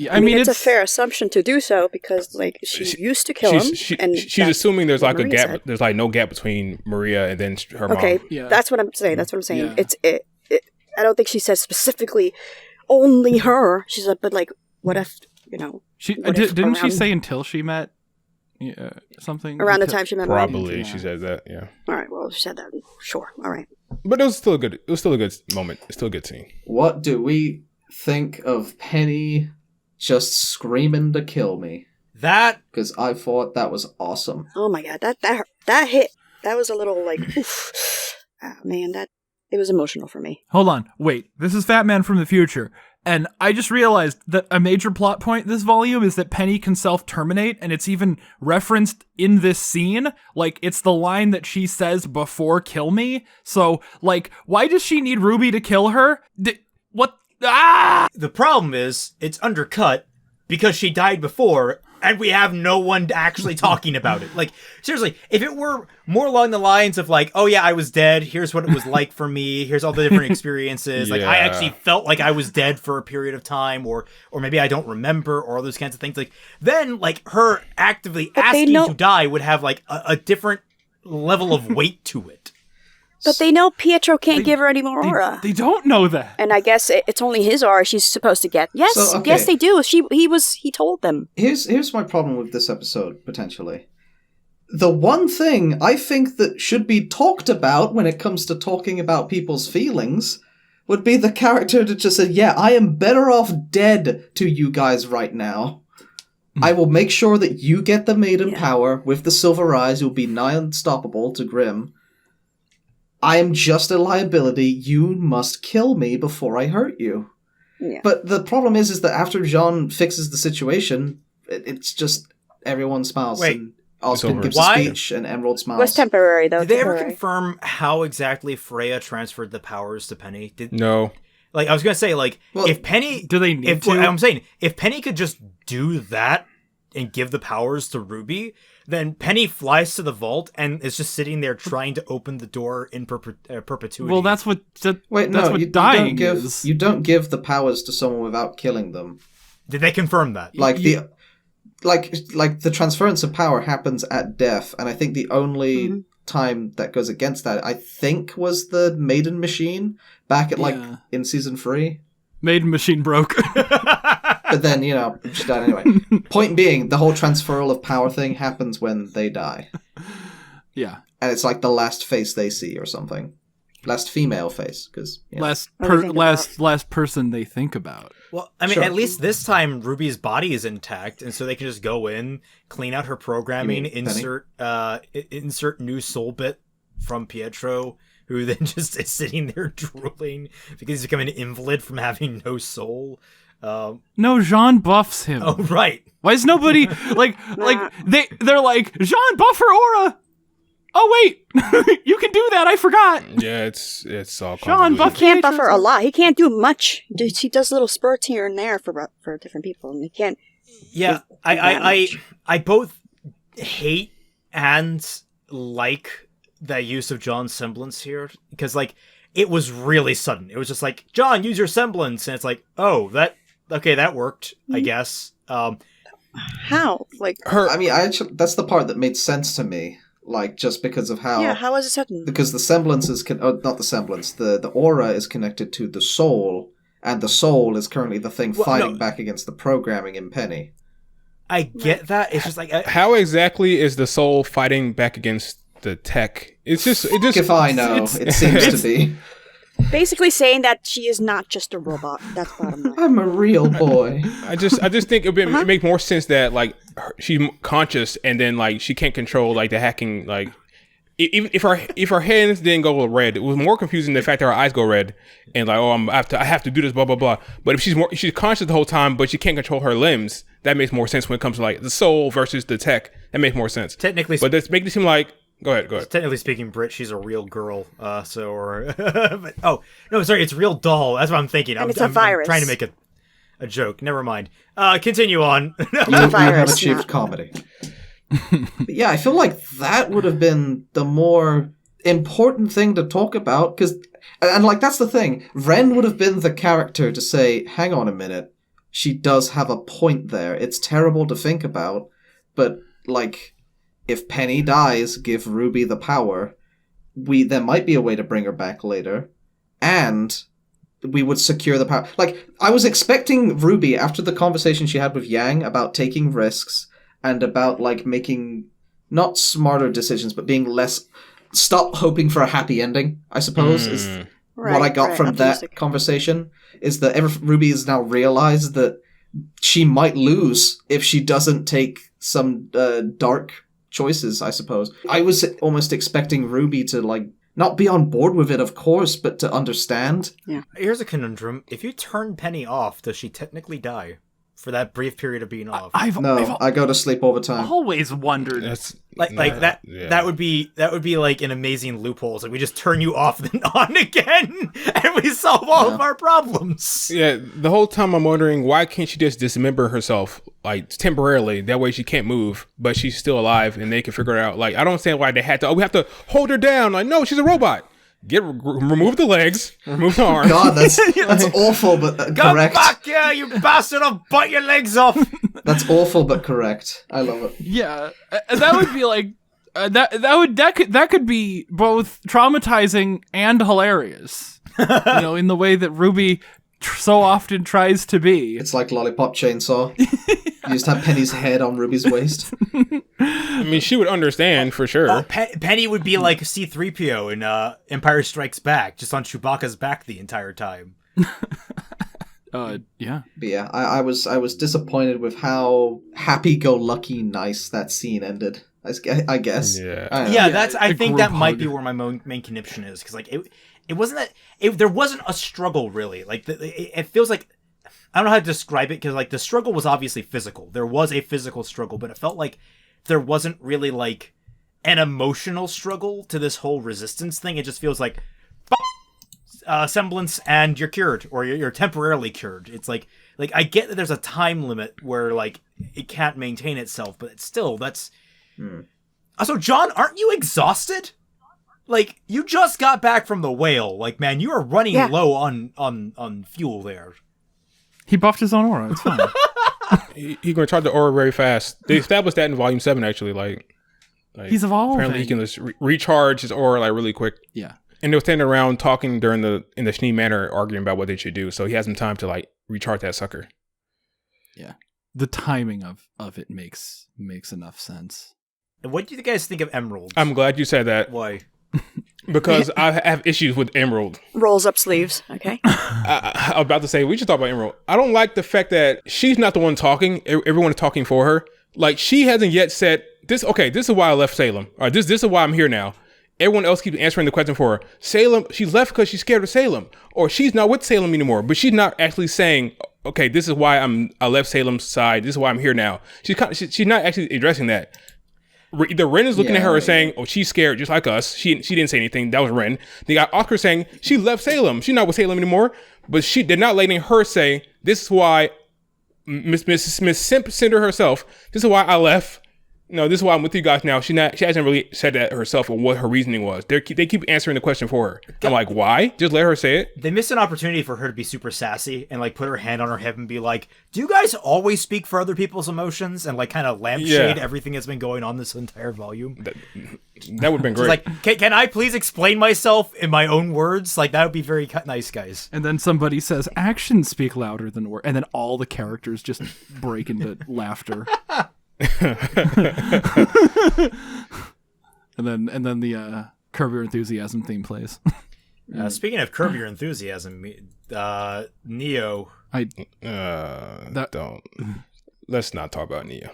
I mean, it's a fair assumption to do so because like she used to kill him, and she's assuming there's like a gap. Said. There's like no gap between Maria and then her mom. Okay, that's what I'm saying. That's what I'm saying. Yeah. I don't think she says specifically only her. She's like, but like, what if didn't she say until she met something around the time she met? Probably she said that. Yeah. All right. Well, she said that. Sure. All right. But it was still a good moment. It's still a good scene. What do we think of Penny just screaming to kill me? That because I thought that was awesome. Oh my god, that hit. That was a little like, oof. Oh, man, it was emotional for me. Hold on, wait. This is Fat Man from the future, and I just realized that a major plot point this volume is that Penny can self-terminate, and it's even referenced in this scene. Like, it's the line that she says before "kill me." So, like, why does she need RWBY to kill her? What? Ah! The problem is, it's undercut because she died before, and we have no one actually talking about it. Like, seriously, if it were more along the lines of like, oh yeah, I was dead, here's what it was like for me, here's all the different experiences, like I actually felt like I was dead for a period of time, or maybe I don't remember, or all those kinds of things, like, then like her actively asking to die would have like a different level of weight to it. But they know Pietro can't give her any more aura. They don't know that. And I guess it's only his aura she's supposed to get. Yes, yes, they do. He told them. Here's my problem with this episode, potentially. The one thing I think that should be talked about when it comes to talking about people's feelings would be the character that just said, yeah, I am better off dead to you guys right now. I will make sure that you get the maiden power with the silver eyes. You'll be nigh unstoppable to Grimm. I am just a liability. You must kill me before I hurt you. Yeah. But the problem is that after Jean fixes the situation, it's just everyone smiles. Wait, and Ozpin gives a speech and Emerald smiles. It was temporary, though. Did they ever confirm how exactly Freya transferred the powers to Penny? No. Like, I was going to say, like, if Penny... Do they need to? I'm saying, if Penny could just do that and give the powers to RWBY, then Penny flies to the vault and is just sitting there trying to open the door in perpetuity. Well, that's what dying is. You don't give the powers to someone without killing them. Did they confirm that? Like the transference of power happens at death, and I think the only time that goes against that, I think, was the Maiden Machine back at in season 3. Maiden Machine broke. But then, she died anyway. Point being, the whole transferal of power thing happens when they die. Yeah. And it's like the last face they see or something. Last female face, because... Last person they think about. Well, I mean, at least this time, RWBY's body is intact, and so they can just go in, clean out her programming, insert new soul bit from Pietro, who then just is sitting there drooling because he's become an invalid from having no soul. No, Jean buffs him. Oh, right. Why is nobody they're like, Jean, buff her aura. Oh wait, you can do that. I forgot. Yeah, it's all. Sean Buff can't buffer a lot. He can't do much. He does little spurts here and there for different people, and he can't. Yeah, I both hate and like the use of John's semblance here because like it was really sudden. It was just like, John, use your semblance, and it's like, oh, that worked, I guess. How? Like I mean, that's the part that made sense to me. Like, just because of how... Yeah, how is it sudden? Because the semblance is... not the semblance. The aura is connected to the soul, and the soul is currently the thing fighting back against the programming in Penny. I get that. It's just like... How exactly is the soul fighting back against the tech? It just if I know, it seems to be. Basically saying that she is not just a robot. That's bottom line. I'm a real boy. I just think it would make more sense that like she's conscious and then like she can't control like the hacking. Like even if her hands didn't go red, it was more confusing the fact that her eyes go red and like, oh, I have to do this, blah blah blah. But if she's conscious the whole time, but she can't control her limbs, that makes more sense when it comes to like the soul versus the tech. That makes more sense. Technically, but that's making it seem like. Go ahead. Technically speaking, Britt, she's a real girl. But, oh no, sorry, it's real doll. That's what I'm thinking. And it's a virus. I'm trying to make a joke. Never mind. Continue on. You have achieved comedy. But yeah, I feel like that would have been the more important thing to talk about because, and like that's the thing. Ren would have been the character to say, "Hang on a minute, she does have a point there. It's terrible to think about, but like." If Penny dies, give RWBY the power. There might be a way to bring her back later, and we would secure the power. Like I was expecting RWBY after the conversation she had with Yang about taking risks and about like making not smarter decisions, but being less. Stop hoping for a happy ending. I suppose is what I got from that conversation. Is that RWBY has now realized that she might lose if she doesn't take some dark choices, I suppose. I was almost expecting RWBY to like not be on board with it, of course, but to understand. Yeah. Here's a conundrum: if you turn Penny off, does she technically die for that brief period of being off? I go to sleep all the time. Always wondered. That would be like an amazing loophole. So we just turn you off then on again, and we solve all of our problems. Yeah, the whole time I'm wondering why can't she just dismember herself like temporarily? That way she can't move, but she's still alive, and they can figure it out. Like I don't understand why they had to. Oh, we have to hold her down. Like no, she's a robot. Remove the legs, remove the arms. God, that's awful, but correct. Come back here, you bastard! I'll bite your legs off. That's awful, but correct. I love it. Yeah, that would be like that could be both traumatizing and hilarious. You know, in the way that RWBY so often tries to be. It's like Lollipop Chainsaw. You just have Penny's head on RWBY's waist. I mean, she would understand for sure. Oh, Penny would be like C-3PO in Empire Strikes Back, just on Chewbacca's back the entire time. Yeah. But yeah, I was disappointed with how happy-go-lucky nice that scene ended. I guess. Yeah. I think that might be where my main conniption is, because like it wasn't that there wasn't a struggle really. Like it feels like. I don't know how to describe it because like the struggle was obviously physical. There was a physical struggle, but it felt like there wasn't really like an emotional struggle to this whole resistance thing. It just feels like semblance and you're cured or you're temporarily cured. It's like I get that there's a time limit where like it can't maintain itself, but it's still that's. Also, John, aren't you exhausted? Like you just got back from the whale. Like man, you are running low on fuel there. He buffed his own aura. It's fine. He's going to charge the aura very fast. They established that in Volume 7, actually. Like he's evolving. Apparently, he can just recharge his aura like really quick. Yeah. And they were standing around talking in the Schnee Manor, arguing about what they should do. So he has some time to like recharge that sucker. Yeah. The timing of it makes enough sense. And what do you guys think of Emerald? I'm glad you said that. Why? Because I have issues with Emerald. Rolls up sleeves, okay? I'm about to say, we should talk about Emerald. I don't like the fact that she's not the one talking. Everyone is talking for her. Like, she hasn't yet said, this is why I left Salem. Or this is why I'm here now. everyone else keeps answering the question for her. Salem, she left because she's scared of Salem, or she's not with Salem anymore. But she's not actually saying, okay, this is why I left Salem's side. This is why I'm here now. She's not actually addressing that. Either Ren is looking at her saying, oh, she's scared just like us. She didn't say anything. That was Ren. They got Oscar saying she left Salem. She's not with Salem anymore. But they're not letting her say, this is why Miss Cinder herself, this is why I left. No, this is why I'm with you guys now. She hasn't really said that herself or what her reasoning was. They keep answering the question for her. I'm like, why? Just let her say it. They missed an opportunity for her to be super sassy and like put her hand on her hip and be like, do you guys always speak for other people's emotions? And like kind of lampshade everything that's been going on this entire volume. That would have been great. Like, can I please explain myself in my own words? Like, that would be very nice, guys. And then somebody says, actions speak louder than words. And then all the characters just break into laughter. and then the Curb Your Enthusiasm theme plays. Speaking of Curb Your Enthusiasm, Neo. Let's not talk about Neo.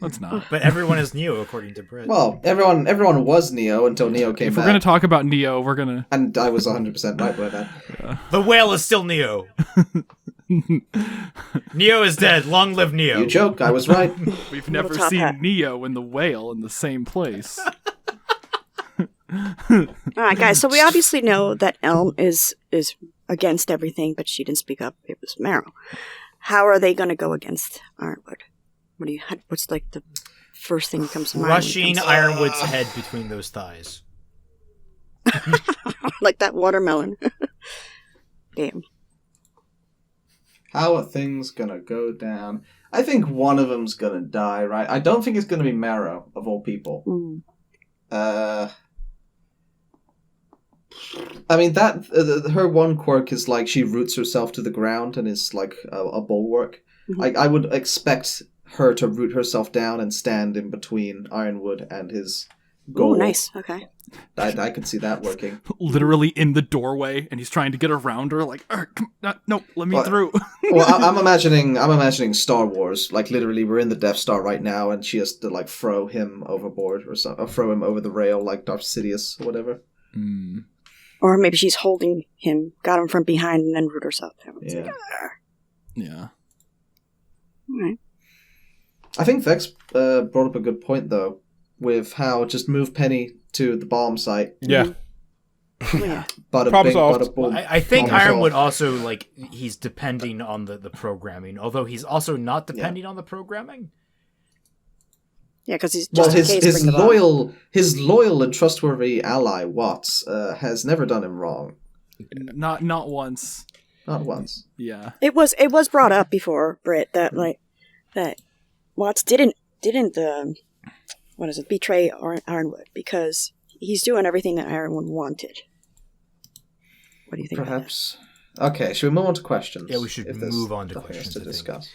Let's not. But everyone is Neo according to Britt. Well, everyone was Neo until Neo came back. If we're gonna talk about Neo, we're gonna. And I was 100% right by that. Yeah. The whale is still Neo. Neo is dead. Long live Neo. You joke. I was right. We've never seen Neo and the whale in the same place. All right, guys. So we obviously know that Elm is against everything, but she didn't speak up. It was Marrow. How are they going to go against Ironwood? What's like the first thing that comes to mind? Crushing Ironwood's head between those thighs. Like that watermelon. Damn. How are things gonna go down? I think one of them's gonna die, right? I don't think it's gonna be Marrow, of all people. I mean, that her one quirk is like she roots herself to the ground and is like a bulwark. Mm-hmm. I would expect her to root herself down and stand in between Ironwood and his goal. Oh, nice. Okay. I could see that working. Literally in the doorway, and he's trying to get around her. Like, no, let me through. Well, I'm imagining Star Wars. Like, literally, we're in the Death Star right now, and she has to like throw him overboard or something, or throw him over the rail like Darth Sidious or whatever. Mm. Or maybe she's holding him, got him from behind, and then root herself. Yeah. All right. I think Vex brought up a good point though, with how just move Penny to the bomb site. Yeah. Yeah. Problem solved. I think Ironwood also, like, he's depending on the programming, although he's also not depending on the programming. Yeah, because he's just his loyal and trustworthy ally Watts has never done him wrong. Not once. Not once. Yeah. It was brought up before, Britt, that Watts didn't betray Ironwood because he's doing everything that Ironwood wanted. What do you think? Perhaps. Okay, should we move on to questions? Yeah, we should move on to questions to discuss.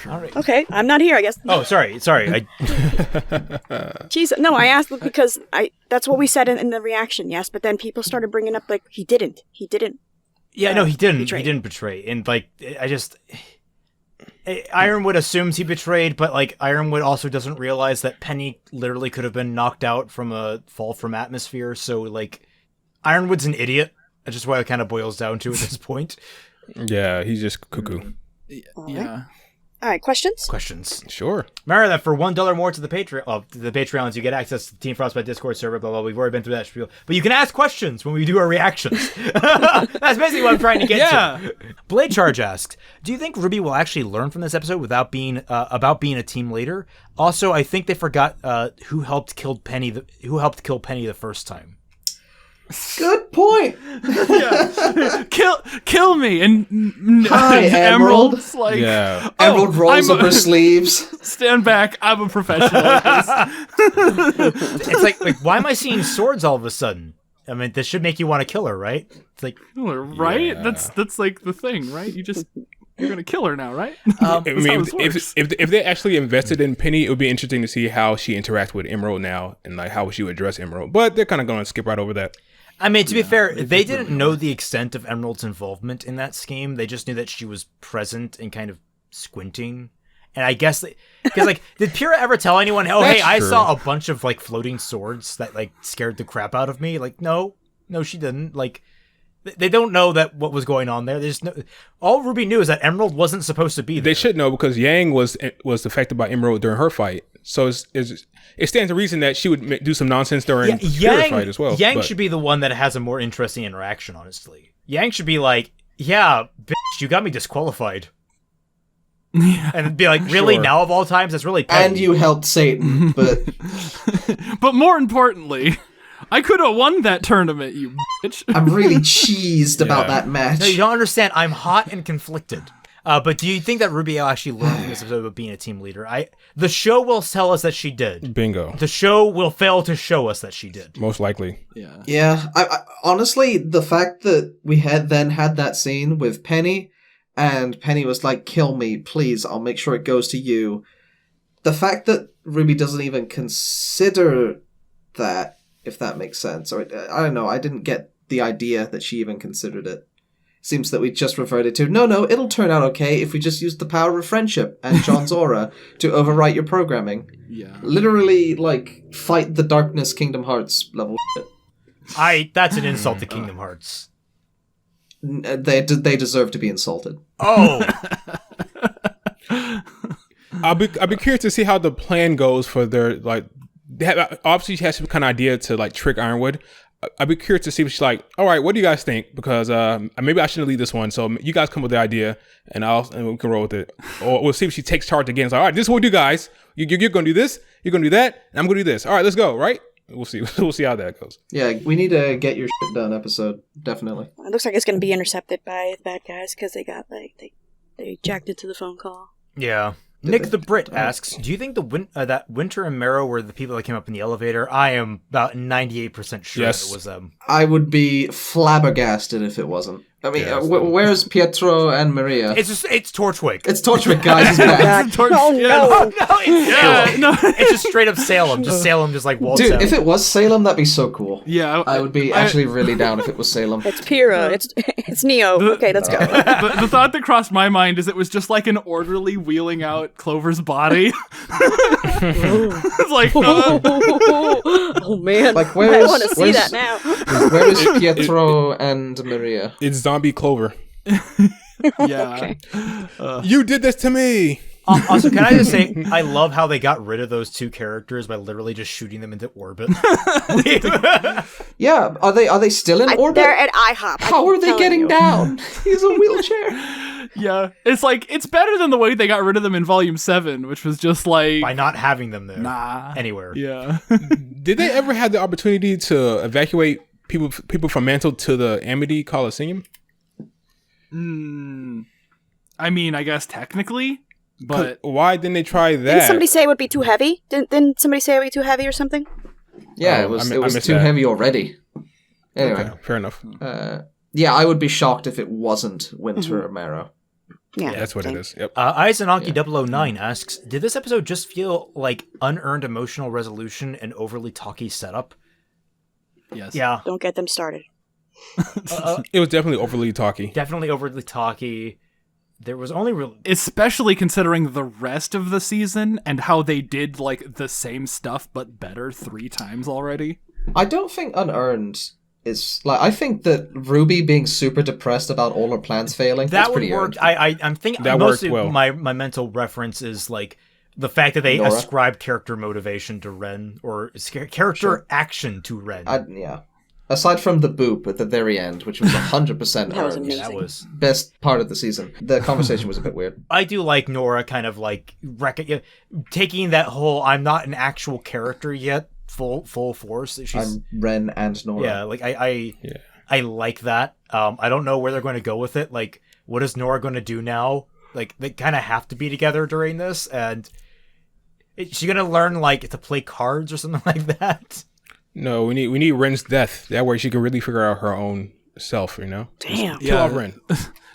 All right. Okay, I'm not here, I guess. Oh, sorry. Jeez, no, I asked because that's what we said in the reaction, yes, but then people started bringing up, like, he didn't. Yeah, no, he didn't. Betray. He didn't betray. And, like, Ironwood assumes he betrayed, but, like, Ironwood also doesn't realize that Penny literally could have been knocked out from a fall from atmosphere, so, like, Ironwood's an idiot. That's just what it kind of boils down to at this point. Yeah, he's just cuckoo. Yeah. All right, questions? Questions. Sure. Remember that for $1 more to the Patreons, you get access to the Team Frostbite Discord server, blah, blah, blah. We've already been through that spiel. But you can ask questions when we do our reactions. That's basically what I'm trying to get to. Blade Charge asks, do you think RWBY will actually learn from this episode about being a team leader? Also, I think they forgot who helped kill Penny the first time. Good point. Yeah. Kill me and hi, Emerald's like, Emerald rolls up her sleeves. Stand back, I'm a professional at this. It's like why am I seeing swords all of a sudden? I mean, this should make you want to kill her, right? It's like, right? Yeah. That's like the thing, right? You're gonna kill her now, right? I mean, if they actually invested in Penny, it would be interesting to see how she interacts with Emerald now and like how she would address Emerald. But they're kind of going to skip right over that. I mean, to be fair, they didn't know the extent of Emerald's involvement in that scheme. They just knew that she was present and kind of squinting. And I guess because like, did Pyrrha ever tell anyone? Oh, hey, I true. saw a bunch of like floating swords that like scared the crap out of me. Like, no, she didn't. Like, they don't know that what was going on there. There's no. All RWBY knew is that Emerald wasn't supposed to be there. They should know because Yang was affected by Emerald during her fight. So it stands to reason that she would do some nonsense during Pyrrha's fight as well. Yang should be the one that has a more interesting interaction, honestly. Yang should be like, yeah, bitch, you got me disqualified. And be like, really? Sure. Now of all times? That's really petty. And you helped Satan, but... But more importantly, I could have won that tournament, you bitch. I'm really cheesed about that match. No, you don't understand. I'm hot and conflicted. But do you think that RWBY actually learned from this episode about being a team leader? The show will tell us that she did. Bingo. The show will fail to show us that she did. Most likely. Yeah. Yeah. I honestly, the fact that we had that scene with Penny, and Penny was like, kill me, please, I'll make sure it goes to you. The fact that RWBY doesn't even consider that, if that makes sense. Or I don't know, I didn't get the idea that she even considered it. Seems that we just reverted to, no, it'll turn out okay if we just use the power of friendship and John's aura to overwrite your programming. Yeah. Literally, like, fight the darkness Kingdom Hearts level shit. That's an insult to Kingdom Hearts. They deserve to be insulted. Oh! I'll be curious to see how the plan goes for their, like, obviously she has some kind of idea to, like, trick Ironwood. I'd be curious to see if she's like, all right, what do you guys think? Because maybe I shouldn't lead this one. So you guys come with the idea, and we can roll with it. Or we'll see if she takes charge again. It's like, all right, this is what we do, guys. You're going to do this. You're going to do that. And I'm going to do this. All right, let's go. Right? We'll see. We'll see how that goes. Yeah, we need a get your shit done episode. Definitely. It looks like it's going to be intercepted by the bad guys because they got they jacked into the phone call. Yeah. Nick the Brit asks, do you think that Winter and Marrow were the people that came up in the elevator? I am about 98% sure Yes. it was them. I would be flabbergasted if it wasn't. I mean, where's Pietro and Maria? It's Torchwick. It's Torchwick, guys. He's back. Oh no! It's just straight up Salem. Just Salem, just like waltz Dude, out. if it was Salem, that'd be so cool. Yeah, I would be actually really down if it was Salem. It's Pyrrha. It's Neo. Okay, let's go. The thought that crossed my mind is it was just like an orderly wheeling out Clover's body. It's like, oh man! Like, I want to see that now. Where is Pietro and Maria? It's Zombie Clover. Yeah. Okay. You did this to me. Also, can I just say, I love how they got rid of those two characters by literally just shooting them into orbit. Yeah, are they still in orbit? They're at IHOP. How are they getting down? He's a wheelchair. Yeah, it's like it's better than the way they got rid of them in Volume 7, which was just like By not having them there. Nah. Anywhere. Yeah. Did they ever have the opportunity to evacuate people from Mantle to the Amity Coliseum? I mean, I guess technically, but why didn't they try that? Didn't somebody say it would be too heavy? Didn't somebody say it would be too heavy or something? Yeah, Oh, it was I missed too that. heavy already. Anyway, Okay, fair enough. yeah, I would be shocked if it wasn't Winter or Marrow. Yeah, That's what it is. Yep. Aizenaki009 asks, did this episode just feel like unearned emotional resolution and overly talky setup? yes. Yeah. Don't get them started. It was definitely overly talky. Definitely overly talky. There was only Especially considering the rest of the season and how they did like the same stuff but better 3 times already. I don't think unearned is like. I think that RWBY being super depressed about all her plans failing. that that's would pretty work. earned. I'm thinking That mostly worked well. my mental reference is like the fact that they Nora? ascribed character motivation to Ren or character action to Ren. Yeah. Aside from the boop at the very end, which was 100% That was earned. amazing. That was Best part of the season. The conversation was a bit weird. I do like Nora kind of like taking that whole I'm not an actual character yet full force. She's, I'm Ren and Nora. yeah, like I like that. I don't know where they're going to go with it. Like, what is Nora going to do now? Like, they kind of have to be together during this, and is she going to learn like to play cards or something like that? No, we need Ren's death. That way she can really figure out her own self, you know? Damn. Kill off Ren.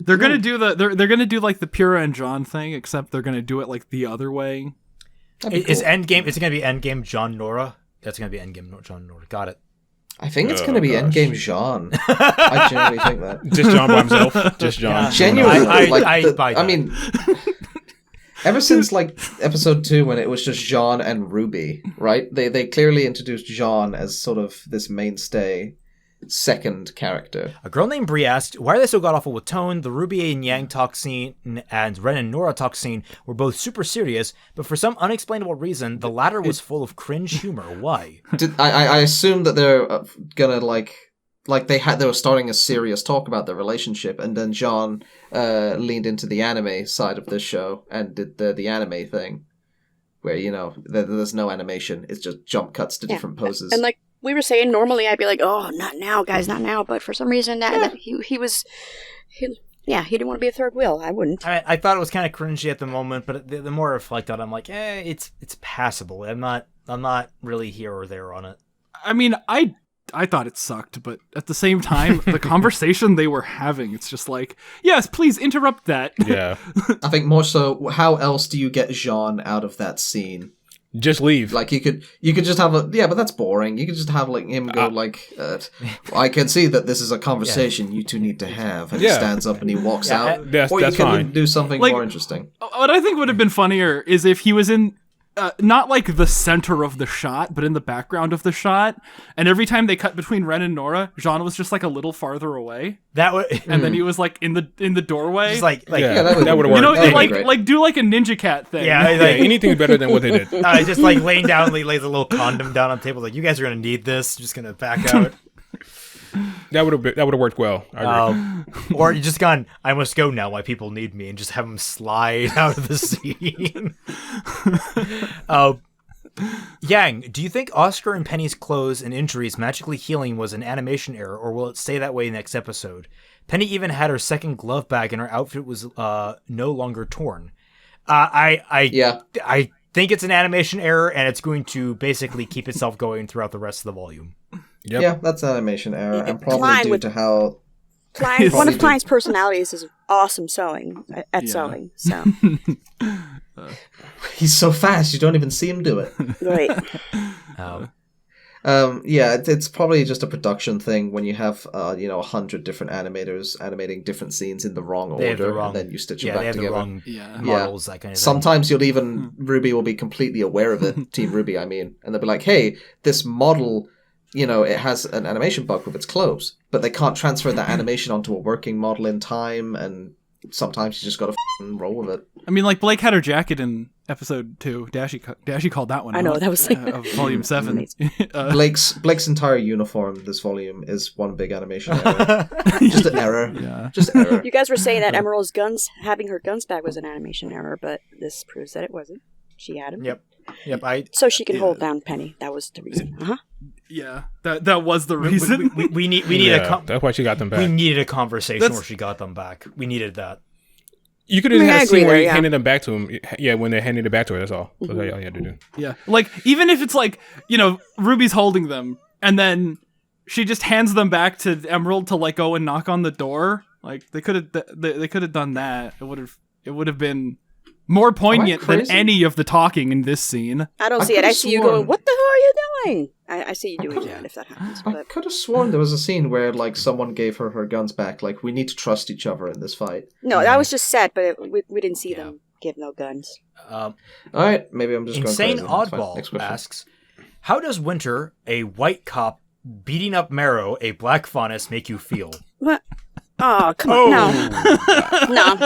They're gonna do they're gonna do like the Pyrrha and John thing, except they're gonna do it like the other way. Is Endgame? Is it going to be Endgame John Nora? That's going to be Endgame John Nora. Got it. I think it's going to be Endgame Jean. I genuinely think that. Just John by himself. Just John. Yeah. Genuinely. I buy that. I mean, Ever since like episode 2, when it was just Jean and Ruby, right? They clearly introduced Jean as sort of this mainstay second character. A girl named Brie asked, why are they so god-awful with tone? The Ruby and Yang talk scene and Ren and Nora talk scene were both super serious, but for some unexplainable reason, the latter was full of cringe humor. Why? I assume that they're gonna like they were starting a serious talk about their relationship, and then Jean leaned into the anime side of this show and did the anime thing, where, you know, there's no animation, it's just jump cuts to different poses. And like we were saying, normally I'd be like, oh, not now, guys, not now. But for some reason, he didn't want to be a third wheel. I wouldn't. I thought it was kind of cringy at the moment, but the more I reflect on it, I'm like, it's passable. I'm not really here or there on it. I mean, I thought it sucked, but at the same time, the conversation they were having, it's just like, yes, please interrupt that. Yeah. I think more so, how else do you get Jean out of that scene? Just leave. Like, you could just have but that's boring. You could just have like him go I can see that this is a conversation you two need to have, and he stands up and he walks out. Or you can do something more interesting. What I think would have been funnier is if he was in not like the center of the shot, but in the background of the shot, and every time they cut between Ren and Nora, Jean was just like a little farther away. And then he was like in the doorway. Just like that would have worked. You know, like do like a Ninja Cat thing. Yeah, anything better than what they did. Just like laying down, lays a little condom down on the table, like, you guys are gonna need this. Just gonna back out. That would have worked well. Or you just gone, I must go now, my people need me, and just have him slide out of the scene. Yang, do you think Oscar and Penny's clothes and injuries magically healing was an animation error, or will it stay that way next episode? Penny even had her second glove bag and her outfit was no longer torn. I think it's an animation error, and it's going to basically keep itself going throughout the rest of the volume. Yep. Yeah, that's an animation error, and probably due to how... one of Klein's personalities is awesome sewing, at sewing, so... He's so fast, you don't even see him do it. Right. It's probably just a production thing when you have 100 different animators animating different scenes in the wrong order, and then you stitch them back together. Wrong models, that kind of thing. Sometimes you'll even RWBY will be completely aware of it. Team RWBY, I mean, and they'll be like, "Hey, this model, it has an animation bug with its clothes, but they can't transfer that animation onto a working model in time, and sometimes you just gotta roll with it." I mean, like Blake had her jacket in episode 2. Dashy called that one. I know, out, that was like of volume 7. Blake's entire uniform this volume is one big animation error. Just an error. Yeah. Just error. You guys were saying that Emerald's having her guns back was an animation error, but this proves that it wasn't. She had him. Yep. So she can hold down Penny. That was the reason. Yeah, that was the reason. We need that's why she got them back. We needed a conversation where she got them back. We needed that. You could have had a scene where you handed them back to him. Yeah, when they handed it back to her, that's all. That's all you had to do. Yeah, like even if it's like Ruby's holding them, and then she just hands them back to Emerald to like go and knock on the door. Like they could have done that. It would have been more poignant than any of the talking in this scene. I don't see it. I see you going, "What the hell are you doing?" I see you doing that if that happens. I could have sworn there was a scene where like someone gave her guns back. Like, we need to trust each other in this fight. No, that was just set, but we didn't see them give no guns. All right, maybe I'm just Insane going crazy. Oddball asks, how does Winter, a white cop beating up Marrow, a black faunus, make you feel? What? Oh, come on. No.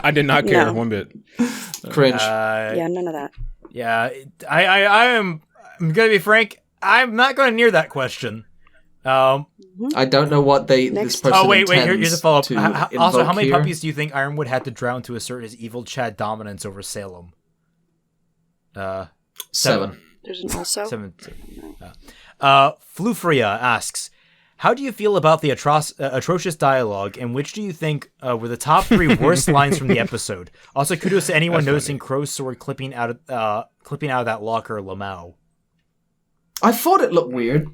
I did not care one bit. Cringe. Yeah, none of that. Yeah, I'm gonna be frank, I'm not going near that question. I don't know what this person wait, here's a follow-up. Also, how many here? puppies do you think Ironwood had to drown to assert his evil Chad dominance over Salem? 7. There's an also? 7. Flufria asks, how do you feel about the atrocious dialogue, and which do you think were the top 3 worst lines from the episode? Also, kudos to anyone noticing Crow's sword clipping out of that locker, Lamau. I thought it looked weird.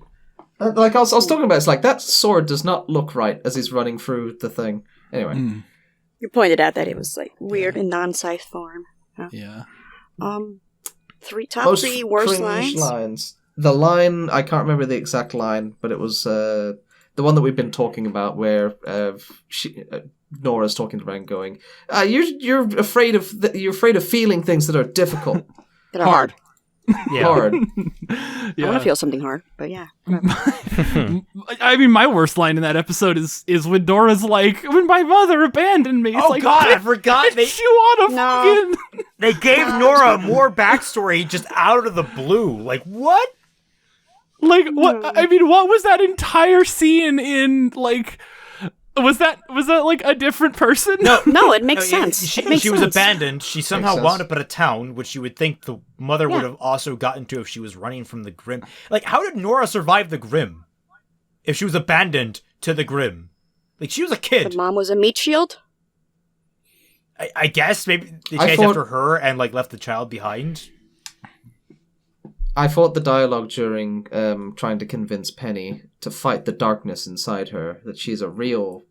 Like I was talking about, it's like that sword does not look right as he's running through the thing. Anyway, you pointed out that it was like weird in non-scythe form. Huh? Yeah. Top 3 worst lines. The line, I can't remember the exact line, but it was the one that we've been talking about where Nora's talking to Ren, going, "You're afraid of feeling things that are difficult, That are hard. Yeah. hard." I want to feel something hard, but yeah. I mean, my worst line in that episode is when Dora's like, "When my mother abandoned me." It's Oh like, God, I forgot. You want to fucking... They gave Nora more backstory just out of the blue. Like, what? Like, what? I mean, what was that entire scene in, like... Was that like a different person? No, it makes sense. She It makes was sense. abandoned. She somehow sense. wound up at a town, which you would think the mother would have also gotten to if she was running from the Grim. Like, how did Nora survive the Grim? If she was abandoned to the Grim? Like, she was a kid. The mom was a meat shield? I guess maybe they I chased thought- after her and, like, left the child behind. I thought the dialogue during trying to convince Penny to fight the darkness inside her, that she's a real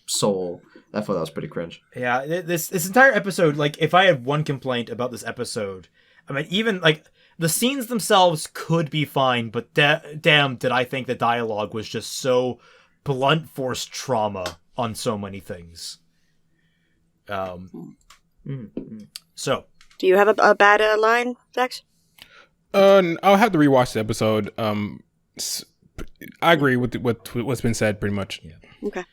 soul, I thought that was pretty cringe. Yeah, this entire episode, like, if I had one complaint about this episode, I mean, even, like, the scenes themselves could be fine, but damn, did I think the dialogue was just so blunt force trauma on so many things. So. Do you have a bad line, Dex? I'll have to rewatch the episode. I agree with what's been said, pretty much. Yeah. Okay.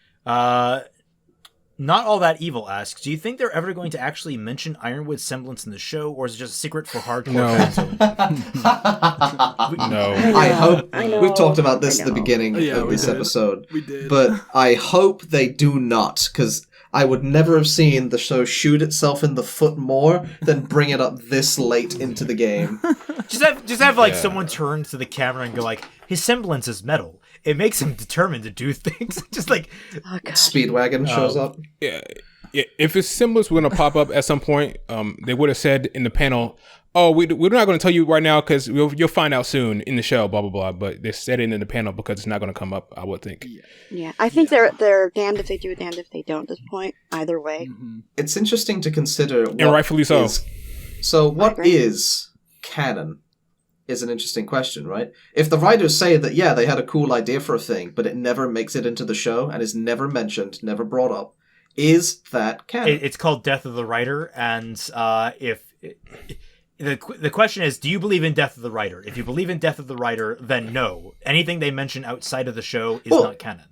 Not All That Evil asks, do you think they're ever going to actually mention Ironwood's semblance in the show, or is it just a secret for hardcore fans? No. I hope I know. we've talked about this at the beginning of this episode. We did. But I hope they do not, because I would never have seen the show shoot itself in the foot more than bring it up this late into the game. Just have like someone turn to the camera and go like, his semblance is metal. It makes him determined to do things. Just like Speedwagon shows up. Yeah. If his semblance was going to pop up at some point, they would have said in the panel, "Oh, we're not going to tell you right now because you'll find out soon in the show." Blah blah blah. But they said it in the panel because it's not going to come up. I would think. Yeah, I think they're damned if they do, damned if they don't. At this point, either way. It's interesting to consider, And rightfully so. So what is canon? Is an interesting question, right? If the writers say that, yeah, they had a cool idea for a thing, but it never makes it into the show and is never mentioned, never brought up, is that canon? It's called Death of the Writer, and the question is, do you believe in Death of the Writer? If you believe in Death of the Writer, then no. Anything they mention outside of the show is not canon.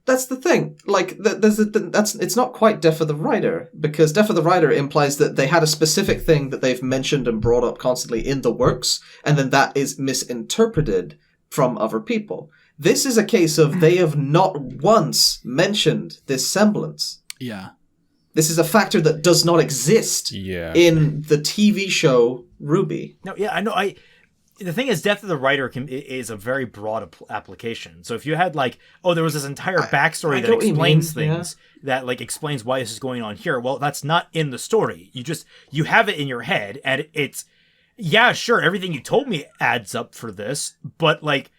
That's the thing. Like, it's not quite Death of the Writer, because Death of the Writer implies that they had a specific thing that they've mentioned and brought up constantly in the works, and then that is misinterpreted from other people. This is a case of they have not once mentioned this semblance. Yeah. This is a factor that does not exist in the TV show RWBY. No, yeah, I know. The thing is, Death of the Writer is a very broad application. So if you had like, there was this entire backstory that explains things, that like explains why this is going on here. Well, that's not in the story. You have it in your head, and it's, yeah, sure, everything you told me adds up for this, but like,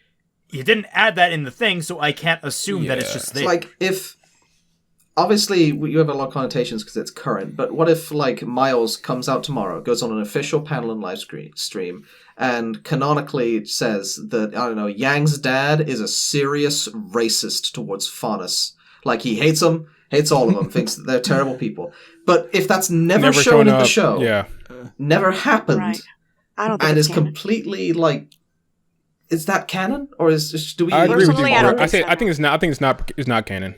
you didn't add that in the thing, so I can't assume that it's just there. Like, if obviously you have a lot of connotations because it's current, but what if like Miles comes out tomorrow, goes on an official panel and live stream, and canonically says that, I don't know, Yang's dad is a serious racist towards Faunus. Like, he hates them, hates all of them, thinks that they're terrible people. But if that's never shown in the show, never happened, Right. I don't think and it's is canon. completely like, is that canon, or do we? I agree with you. Personally, I don't I think think it's not canon.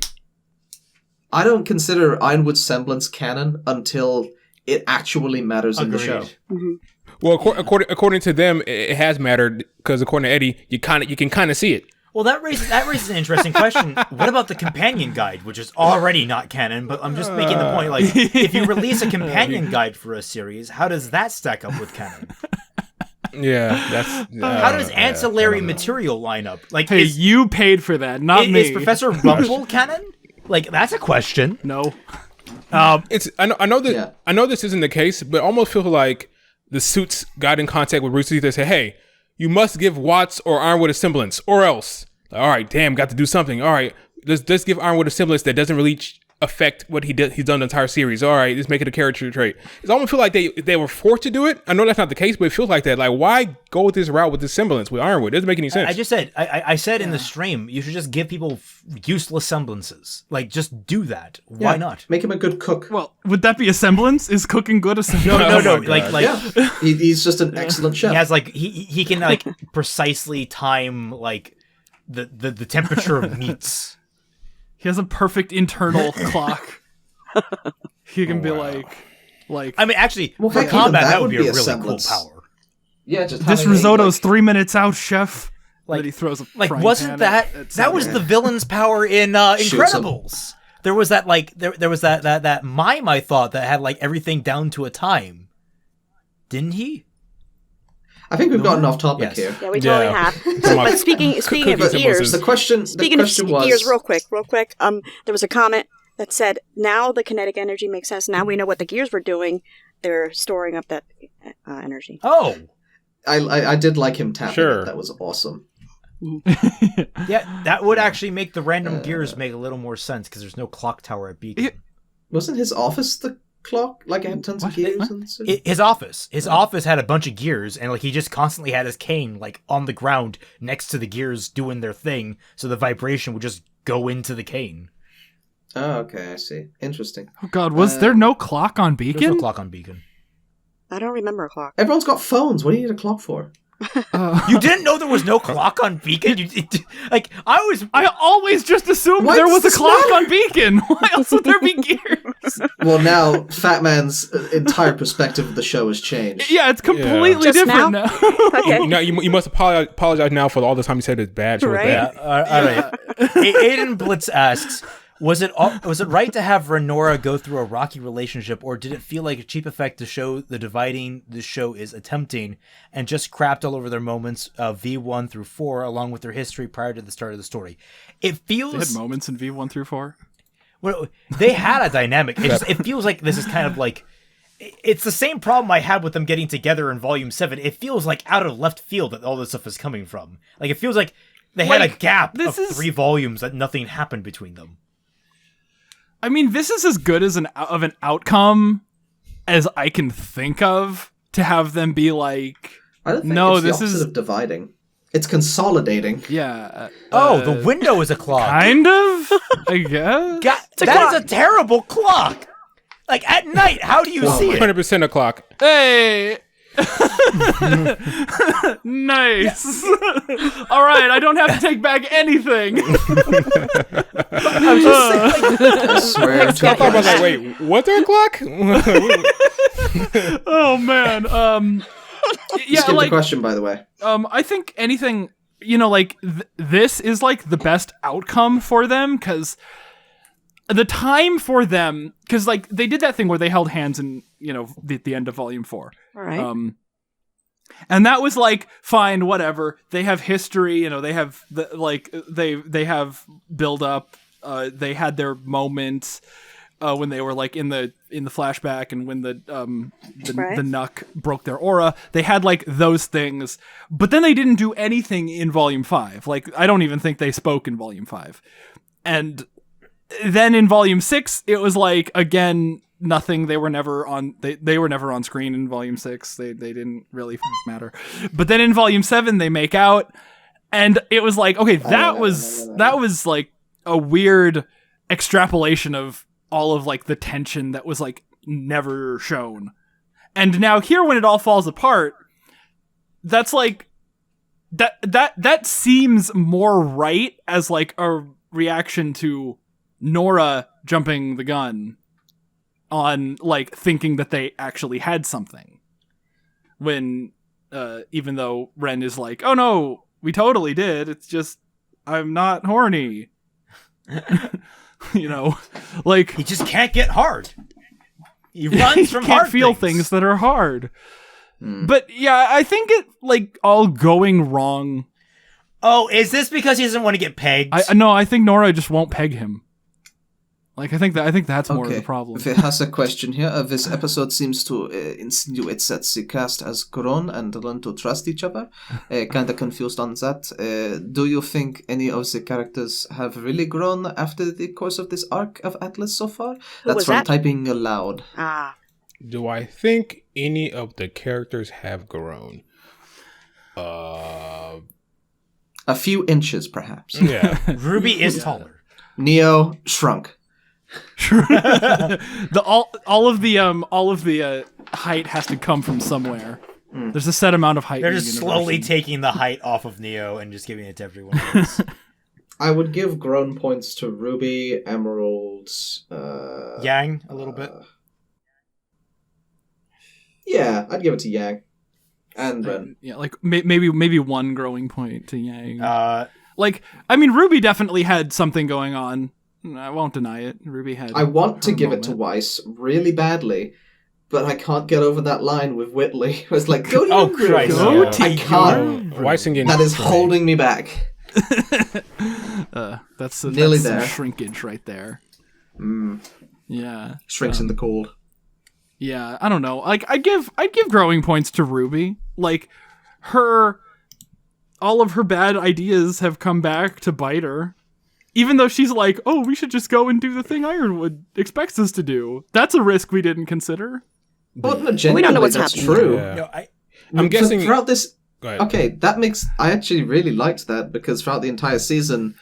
I don't consider Ironwood's semblance canon until it actually matters in the show. Mm-hmm. Well, according to them, it has mattered because according to Eddie, you can kind of see it. Well, that raises an interesting question. What about the companion guide, which is already not canon? But I'm just making the point, like, if you release a companion guide for a series, how does that stack up with canon? Yeah, that's. How does ancillary material line up? Like, Hey, you paid for that, not me. Is Professor Rumple canon? Like, that's a question. No. It's I know that I know this isn't the case, but I almost feel like the suits got in contact with Rooster Teeth. They say, "Hey, you must give Watts or Ironwood a semblance, or else." All right, damn, got to do something. All right, let's give Ironwood a semblance that doesn't really affect what he's done the entire series. All right, let's make it a character trait. It's almost feel like they were forced to do it. I know that's not the case, but it feels like that. Like, why go with this route with this semblance with Ironwood? It doesn't make any sense. I just said, I said in the stream, you should just give people useless semblances. Like, just do that. Why not? Make him a good cook. Well, would that be a semblance? Is cooking good a semblance? No. Like he's just an excellent chef. He has like he can like precisely time like the temperature of meats. He has a perfect internal clock. He can be like. I mean, actually, Well, for heck, combat, even that would be a really semblance. cool power. Yeah, just This having risotto's 3 minutes out, chef. Like That he throws a like frying wasn't pan that at that was the villain's power in Incredibles? There was that like there was that mime I thought that had like everything down to a time. Didn't he? I think we've gotten off topic here. Yeah, we totally have. But speaking of gears, the question was was real quick. There was a comment that said, "Now the kinetic energy makes sense. Now we know what the gears were doing. They're storing up that energy." Oh, I did like him tapping. Sure. It. That was awesome. yeah, that would actually make the random gears make a little more sense because there's no clock tower at Beacon. Wasn't his office the clock? Like it had tons of gears and stuff? His office had a bunch of gears, and like he just constantly had his cane like on the ground next to the gears doing their thing, so the vibration would just go into the cane. Oh, okay, I see. Interesting. Oh God, was there no clock on Beacon? There's no clock on Beacon. I don't remember a clock. Everyone's got phones. What do you need a clock for? You didn't know there was no clock on Beacon? I always just assumed there was a clock on Beacon. Why else would there be gears? Well, now Fat Man's entire perspective of the show has changed. Yeah, it's completely different now. Okay. You must apologize now for all the time you said it's bad. So Right. it's bad. All right. Aiden Blitz asks, was it right to have Renora go through a rocky relationship, or did it feel like a cheap effect to show the dividing the show is attempting, and just crapped all over their moments of V1 through 4 along with their history prior to the start of the story? It feels... They had moments in V1 through 4? Well, they had a dynamic. It feels like this is kind of like... It's the same problem I had with them getting together in Volume 7. It feels like out of left field that all this stuff is coming from. Like, it feels like they had a gap of 3 volumes that nothing happened between them. I mean, this is as good as an outcome as I can think of to have them be like, I don't think no, it's this the opposite is of dividing. It's consolidating. Yeah. The window is a clock. Kind of, I guess. That is a terrible clock. Like at night, how do you see it? 100% a clock. Hey. Nice. All right, I don't have to take back anything. I'm just saying, I swear to I was like, wait, what's our clock? Oh man. You skipped the question, by the way. I think anything, like this is like the best outcome for them, because the time for them, because like they did that thing where they held hands in the end of Volume 4. All right. And that was like fine, whatever. They have history, they have they have build up. They had their moments when they were like in the flashback, and when the Nuck broke their aura. They had like those things, but then they didn't do anything in Volume 5. Like I don't even think they spoke in Volume 5. And then in Volume 6, it was like again nothing. They were never on. They were never on screen in Volume 6. They didn't really matter. But then in Volume 7, they make out, and it was like okay, that was like a weird extrapolation of all of like the tension that was like never shown. And now here, when it all falls apart, that's like that seems more right as like a reaction to Nora jumping the gun on like thinking that they actually had something, when even though Ren is like, oh no, we totally did, it's just I'm not horny. Like he just can't get hard. He runs from can't hard feel things. things that are hard. But yeah, I think it like all going wrong. Oh, is this because he doesn't want to get pegged? No, I think Nora just won't peg him. Like, I think that's more of the problem. It has a question here. This episode seems to insinuate that the cast has grown and learned to trust each other. Kind of confused on that. Do you think any of the characters have really grown after the course of this arc of Atlas so far? That's from Typing Aloud. Do I think any of the characters have grown? A few inches, perhaps. Yeah. RWBY is taller. Neo shrunk. all of the height has to come from somewhere. There's a set amount of height. They're just slowly taking the height off of Neo and just giving it to everyone else. I would give grown points to RWBY, Emerald, Yang a little bit. Yeah, I'd give it to Yang and Ren. Yeah, like maybe one growing point to Yang. Like, I mean, RWBY definitely had something going on. I won't deny it. RWBY had. I want to give it to Weiss really badly, but I can't get over that line with Whitley. It was like, go to your Christ! room. I can't. Weiss again. That is holding me back. That's Nearly some there. shrinkage right there. Yeah, shrinks in the cold. Yeah, I don't know. Like, I'd give growing points to RWBY. Like, all of her bad ideas have come back to bite her. Even though she's like, oh, we should just go and do the thing Ironwood expects us to do. That's a risk we didn't consider. Well, no, genuinely, we don't know what's happening. True. Yeah. No, I'm guessing throughout this. Okay, that makes. I actually really liked that because throughout the entire season,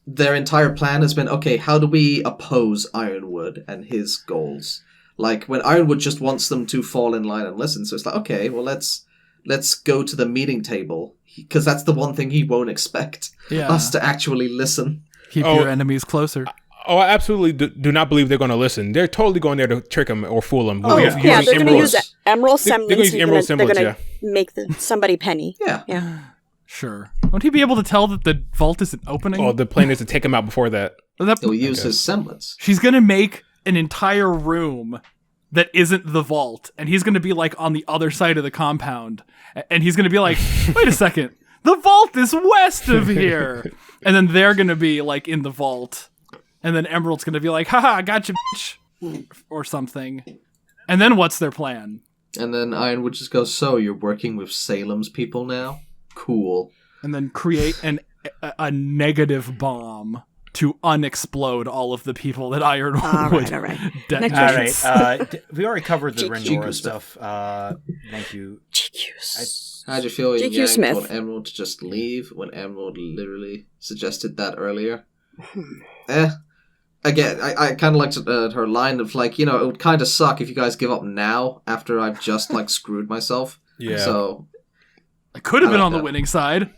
their entire plan has been, okay, how do we oppose Ironwood and his goals? Like when Ironwood just wants them to fall in line and listen, so it's like, okay, well let's go to the meeting table because that's the one thing he won't expect us to actually listen. Keep your enemies closer. Oh, I absolutely do not believe they're going to listen. They're totally going there to trick him or fool him. Oh, yeah, they're going to use Emerald Semblance. They're going to use Emerald Semblance, They're going to make somebody penny. Yeah. Sure. Won't he be able to tell that the vault isn't opening? Oh, the plan is to take him out before that. He'll use his semblance. She's going to make an entire room that isn't the vault, and he's going to be like on the other side of the compound, and he's going to be like, wait a second, the vault is west of here. And then they're going to be like in the vault. And then Emerald's going to be like, haha, gotcha, bitch. Or something. And then what's their plan? And then Ironwood just goes, so you're working with Salem's people now? Cool. And then create a negative bomb to unexplode all of the people that Ironwood all right. detonates. All right. We already covered the Renora stuff. Thank you. How'd you feel when GQ Yang Smith. told Emerald to just leave when Emerald literally suggested that earlier? Again, I kind of liked her line of like, it would kind of suck if you guys give up now after I've just like screwed myself. Yeah. So I could have been on the winning side.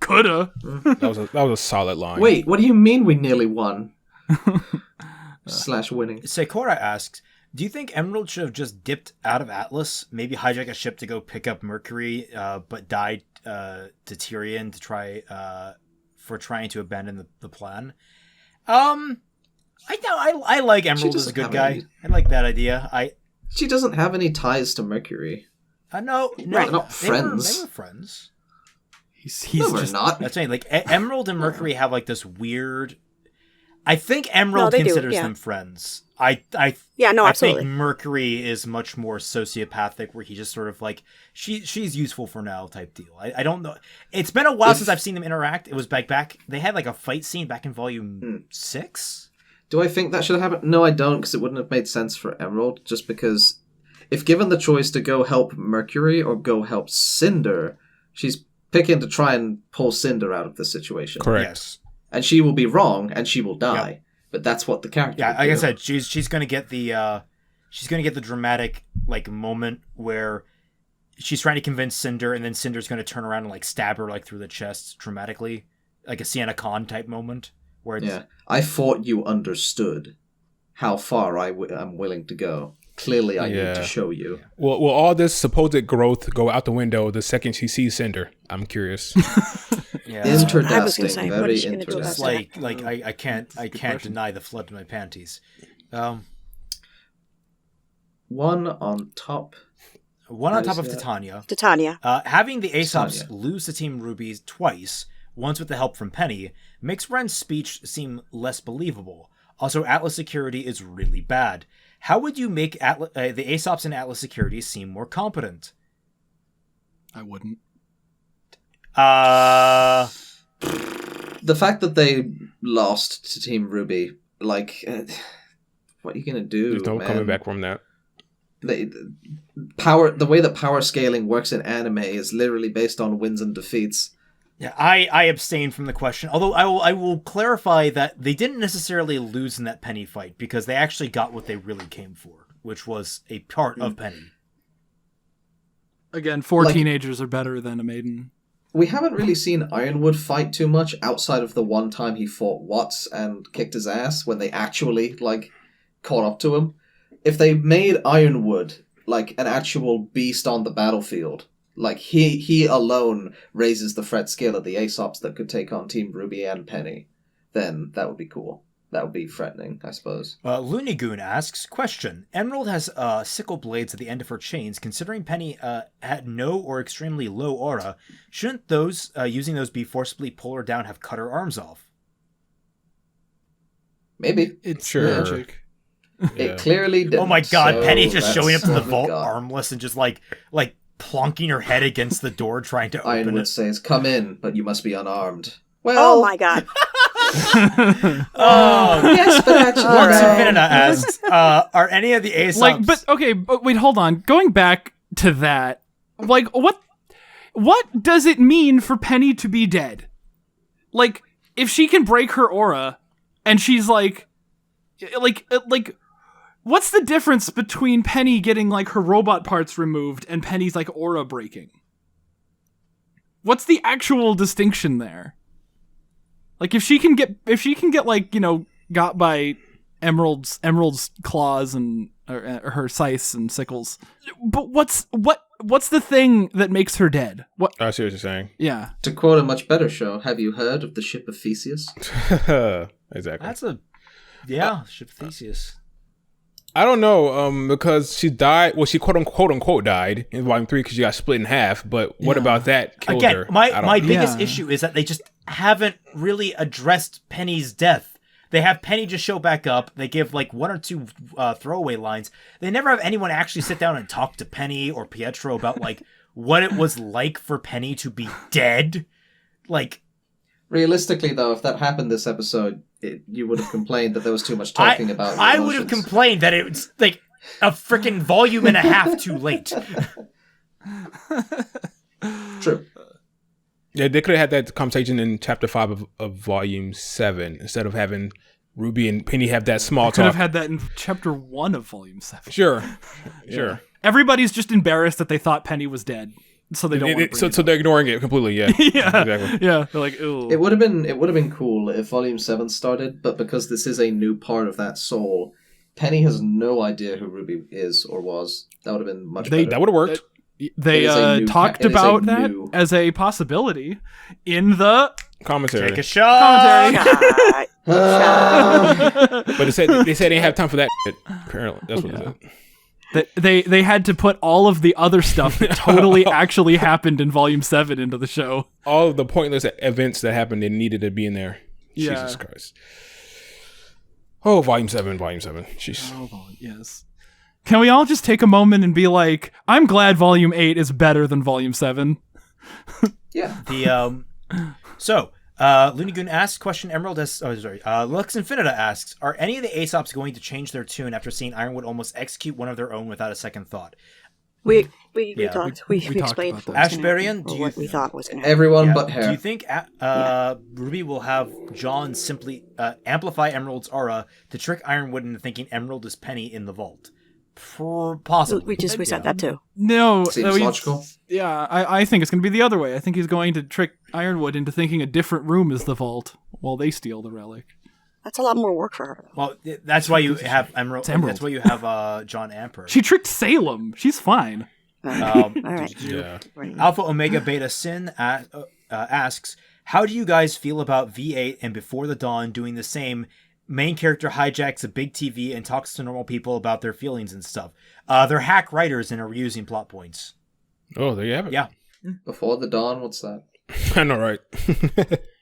Coulda. That was a solid line. Wait, what do you mean we nearly won? / winning. Sakura asks, do you think Emerald should have just dipped out of Atlas, maybe hijack a ship to go pick up Mercury, but died to Tyrion for trying to abandon the plan? I like Emerald as a good guy. I like that idea. She doesn't have any ties to Mercury. No, they're not friends. They were friends. He's no, just not. That's saying like Emerald and Mercury have like this weird. I think Emerald considers them friends. I absolutely. think Mercury is much more sociopathic, where he just sort of like she's useful for now type deal. I don't know. It's been a while since I've seen them interact. It was back. They had like a fight scene back in volume 6. Do I think that should have happened? No, I don't, because it wouldn't have made sense for Emerald. Just because, if given the choice to go help Mercury or go help Cinder, she's picking to try and pull Cinder out of the situation. Correct. Yes. And she will be wrong, and she will die. Yep. But that's what the character. Yeah, would like do. I said, she's gonna get the dramatic like moment where she's trying to convince Cinder, and then Cinder's gonna turn around and like stab her like through the chest dramatically, like a Sienna Khan type moment. Where it's, I thought you understood how far I'm willing to go. Clearly, I need to show you. Will all this supposed growth go out the window the second she sees Cinder? I'm curious. Interesting. I was gonna say, what very is she gonna do interesting. about that? like I can't deny the flood in my panties. One on top of Titania. Titania. Having the Aesops lose to Team RWBY twice, once with the help from Penny, makes Ren's speech seem less believable. Also, Atlas security is really bad. How would you make the Aesops in Atlas security seem more competent? I wouldn't. The fact that they lost to Team RWBY, like, what are you gonna do? There's no man? coming back from that. The way that power scaling works in anime is literally based on wins and defeats. Yeah, I abstain from the question. Although I will clarify that they didn't necessarily lose in that Penny fight because they actually got what they really came for, which was a part of Penny. Again, 4 teenagers are better than a maiden. We haven't really seen Ironwood fight too much outside of the one time he fought Watts and kicked his ass when they actually, caught up to him. If they made Ironwood, an actual beast on the battlefield, he alone raises the threat scale of the Aesops that could take on Team RWBY and Penny, then that would be cool. That would be threatening, I suppose. Loonigoon asks, question, Emerald has sickle blades at the end of her chains. Considering Penny had no or extremely low aura, shouldn't those using those be forcibly pull her down have cut her arms off? Maybe. It's magic. It clearly didn't. Oh my god, so Penny just showing up to the what we vault got. armless and just plonking her head against the door trying to open Ironwood it. says, come in, but you must be unarmed. Oh my god. Yes, but actually... Mark Savina asks, are any of the Aesops... But wait, hold on. Going back to that, what does it mean for Penny to be dead? If she can break her aura, and she's what's the difference between Penny getting her robot parts removed and Penny's aura breaking? What's the actual distinction there? If she can get got by Emerald's claws and or her scythes and sickles, but what's the thing that makes her dead? What? I see what you're saying. Yeah. To quote a much better show, have you heard of the ship of Theseus? Exactly. That's ship of Theseus. I don't know, because she died. Well, she quote unquote died in Volume 3 because she got split in half. But what about that killed her? My biggest issue is that they just haven't really addressed Penny's death. They have Penny just show back up. They give 1 or 2 throwaway lines. They never have anyone actually sit down and talk to Penny or Pietro about what it was like for Penny to be dead. Realistically, though, if that happened this episode, you would have complained that there was too much talking about I would have complained that it was a freaking volume and a half too late. True. Yeah, they could have had that conversation in Chapter 5 of Volume 7 instead of having Ruby and Penny have that small talk. Could have had that in Chapter 1 of Volume 7. Sure. Everybody's just embarrassed that they thought Penny was dead. So they don't. So they're ignoring it completely. Yeah. Yeah. Exactly. Yeah. They're like, ooh. It would have been cool if Volume 7 started, but because this is a new part of that soul, Penny has no idea who Ruby is or was. That would have been much better. That would have worked. They talked about that as a possibility in the commentary. Take a shot. But they said they didn't have time for that shit. Apparently, that's what they said. They had to put all of the other stuff that totally actually happened in Volume 7 into the show. All of the pointless events that happened, they needed to be in there. Yeah. Jesus Christ. Oh, Volume 7. Jeez. Oh, yes. Can we all just take a moment and be like, I'm glad Volume 8 is better than Volume 7? Yeah. Loonigoon asks, question Emerald Lux Infinita asks, are any of the Aesops going to change their tune after seeing Ironwood almost execute one of their own without a second thought? We explained Ashbarian, what we thought was going to happen. Everyone but her. Do you think RWBY will have John simply amplify Emerald's aura to trick Ironwood into thinking Emerald is Penny in the vault? Possibly. We said that too. No. Seems logical. Yeah, I think it's going to be the other way. I think he's going to trick Ironwood into thinking a different room is the vault while they steal the relic. That's a lot more work for her. Well, that's why you have Emerald. That's why you have John Amper. She tricked Salem. She's fine. All right. Yeah. Alpha Omega Beta Sin asks, how do you guys feel about V8 and Before the Dawn doing the same? Main character hijacks a big TV and talks to normal people about their feelings and stuff. They're hack writers and are reusing plot points. Oh, there you have it. Yeah. Before the Dawn, what's that? I know, right?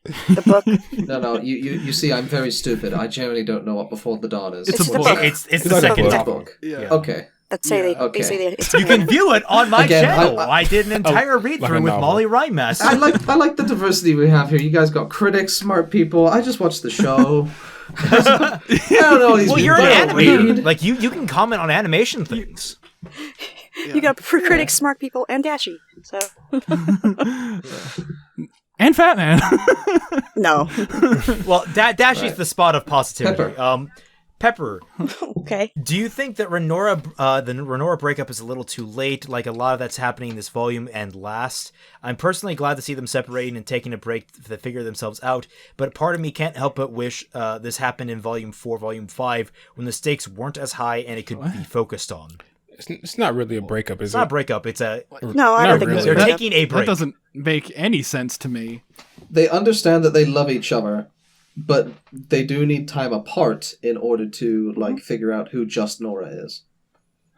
The book. No. You see, I'm very stupid. I generally don't know what Before the Dawn is. It's a book. It's the second book. Yeah. Okay. Let's say they say it's You can view it on my Again, channel. I did an entire read-through with Molly Rhymaster. I like the diversity we have here. You guys got critics, smart people. I just watch the show. I don't know these Well, people. you're an I don't animator. read. Like, you can comment on animation things. You got for critics, smart people, and Dashy. So. And Fat Man. No. Well, Dashy's the spot of positivity. Pepper. Okay. Do you think that the Renora breakup is a little too late? Like a lot of that's happening in this volume and last. I'm personally glad to see them separating and taking a break to figure themselves out, but part of me can't help but wish this happened in Volume 4, Volume 5, when the stakes weren't as high and it could be focused on. It's not really a breakup, is it? It's not a breakup. It's a... No, I don't think really. They're taking a break. That doesn't make any sense to me. They understand that they love each other, but they do need time apart in order to figure out who Just Nora is.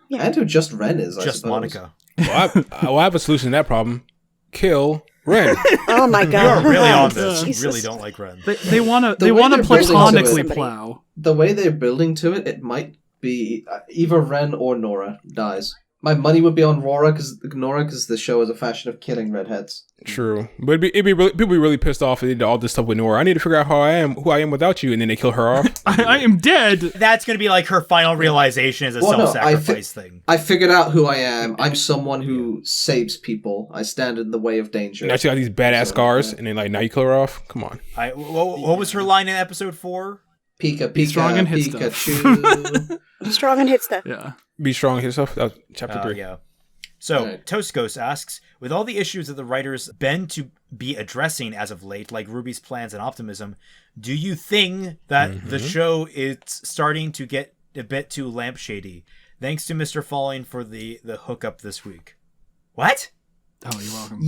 Yeah. And who Just Ren is, I Just suppose. Monica. Well, I have a solution to that problem. Kill Ren. Oh my god. You're really on this. Jesus. You really don't like Ren. They want to platonically plow. The way they're building to it, it might be either Ren or Nora dies. My money would be on Nora because the show is a fashion of killing redheads. True, but it'd be really, people be really pissed off if they did all this stuff with Nora. I need to figure out who I am without you, and then they kill her off. I am dead. That's going to be like her final realization as a self-sacrifice thing. I figured out who I am. I'm someone who saves people. I stand in the way of danger. Now she got these badass scars, and then now you kill her off. Come on. What was her line in episode 4? Pika, strong and hit Pikachu. Strong and hit stuff. Yeah. Be strong and hit stuff. That was chapter 3. Yeah. So, Toskos asks, with all the issues that the writers been to be addressing as of late, like RWBY's plans and optimism, do you think that the show is starting to get a bit too lampshady? Thanks to Mr. Falling for the hookup this week. What? Oh, you're welcome.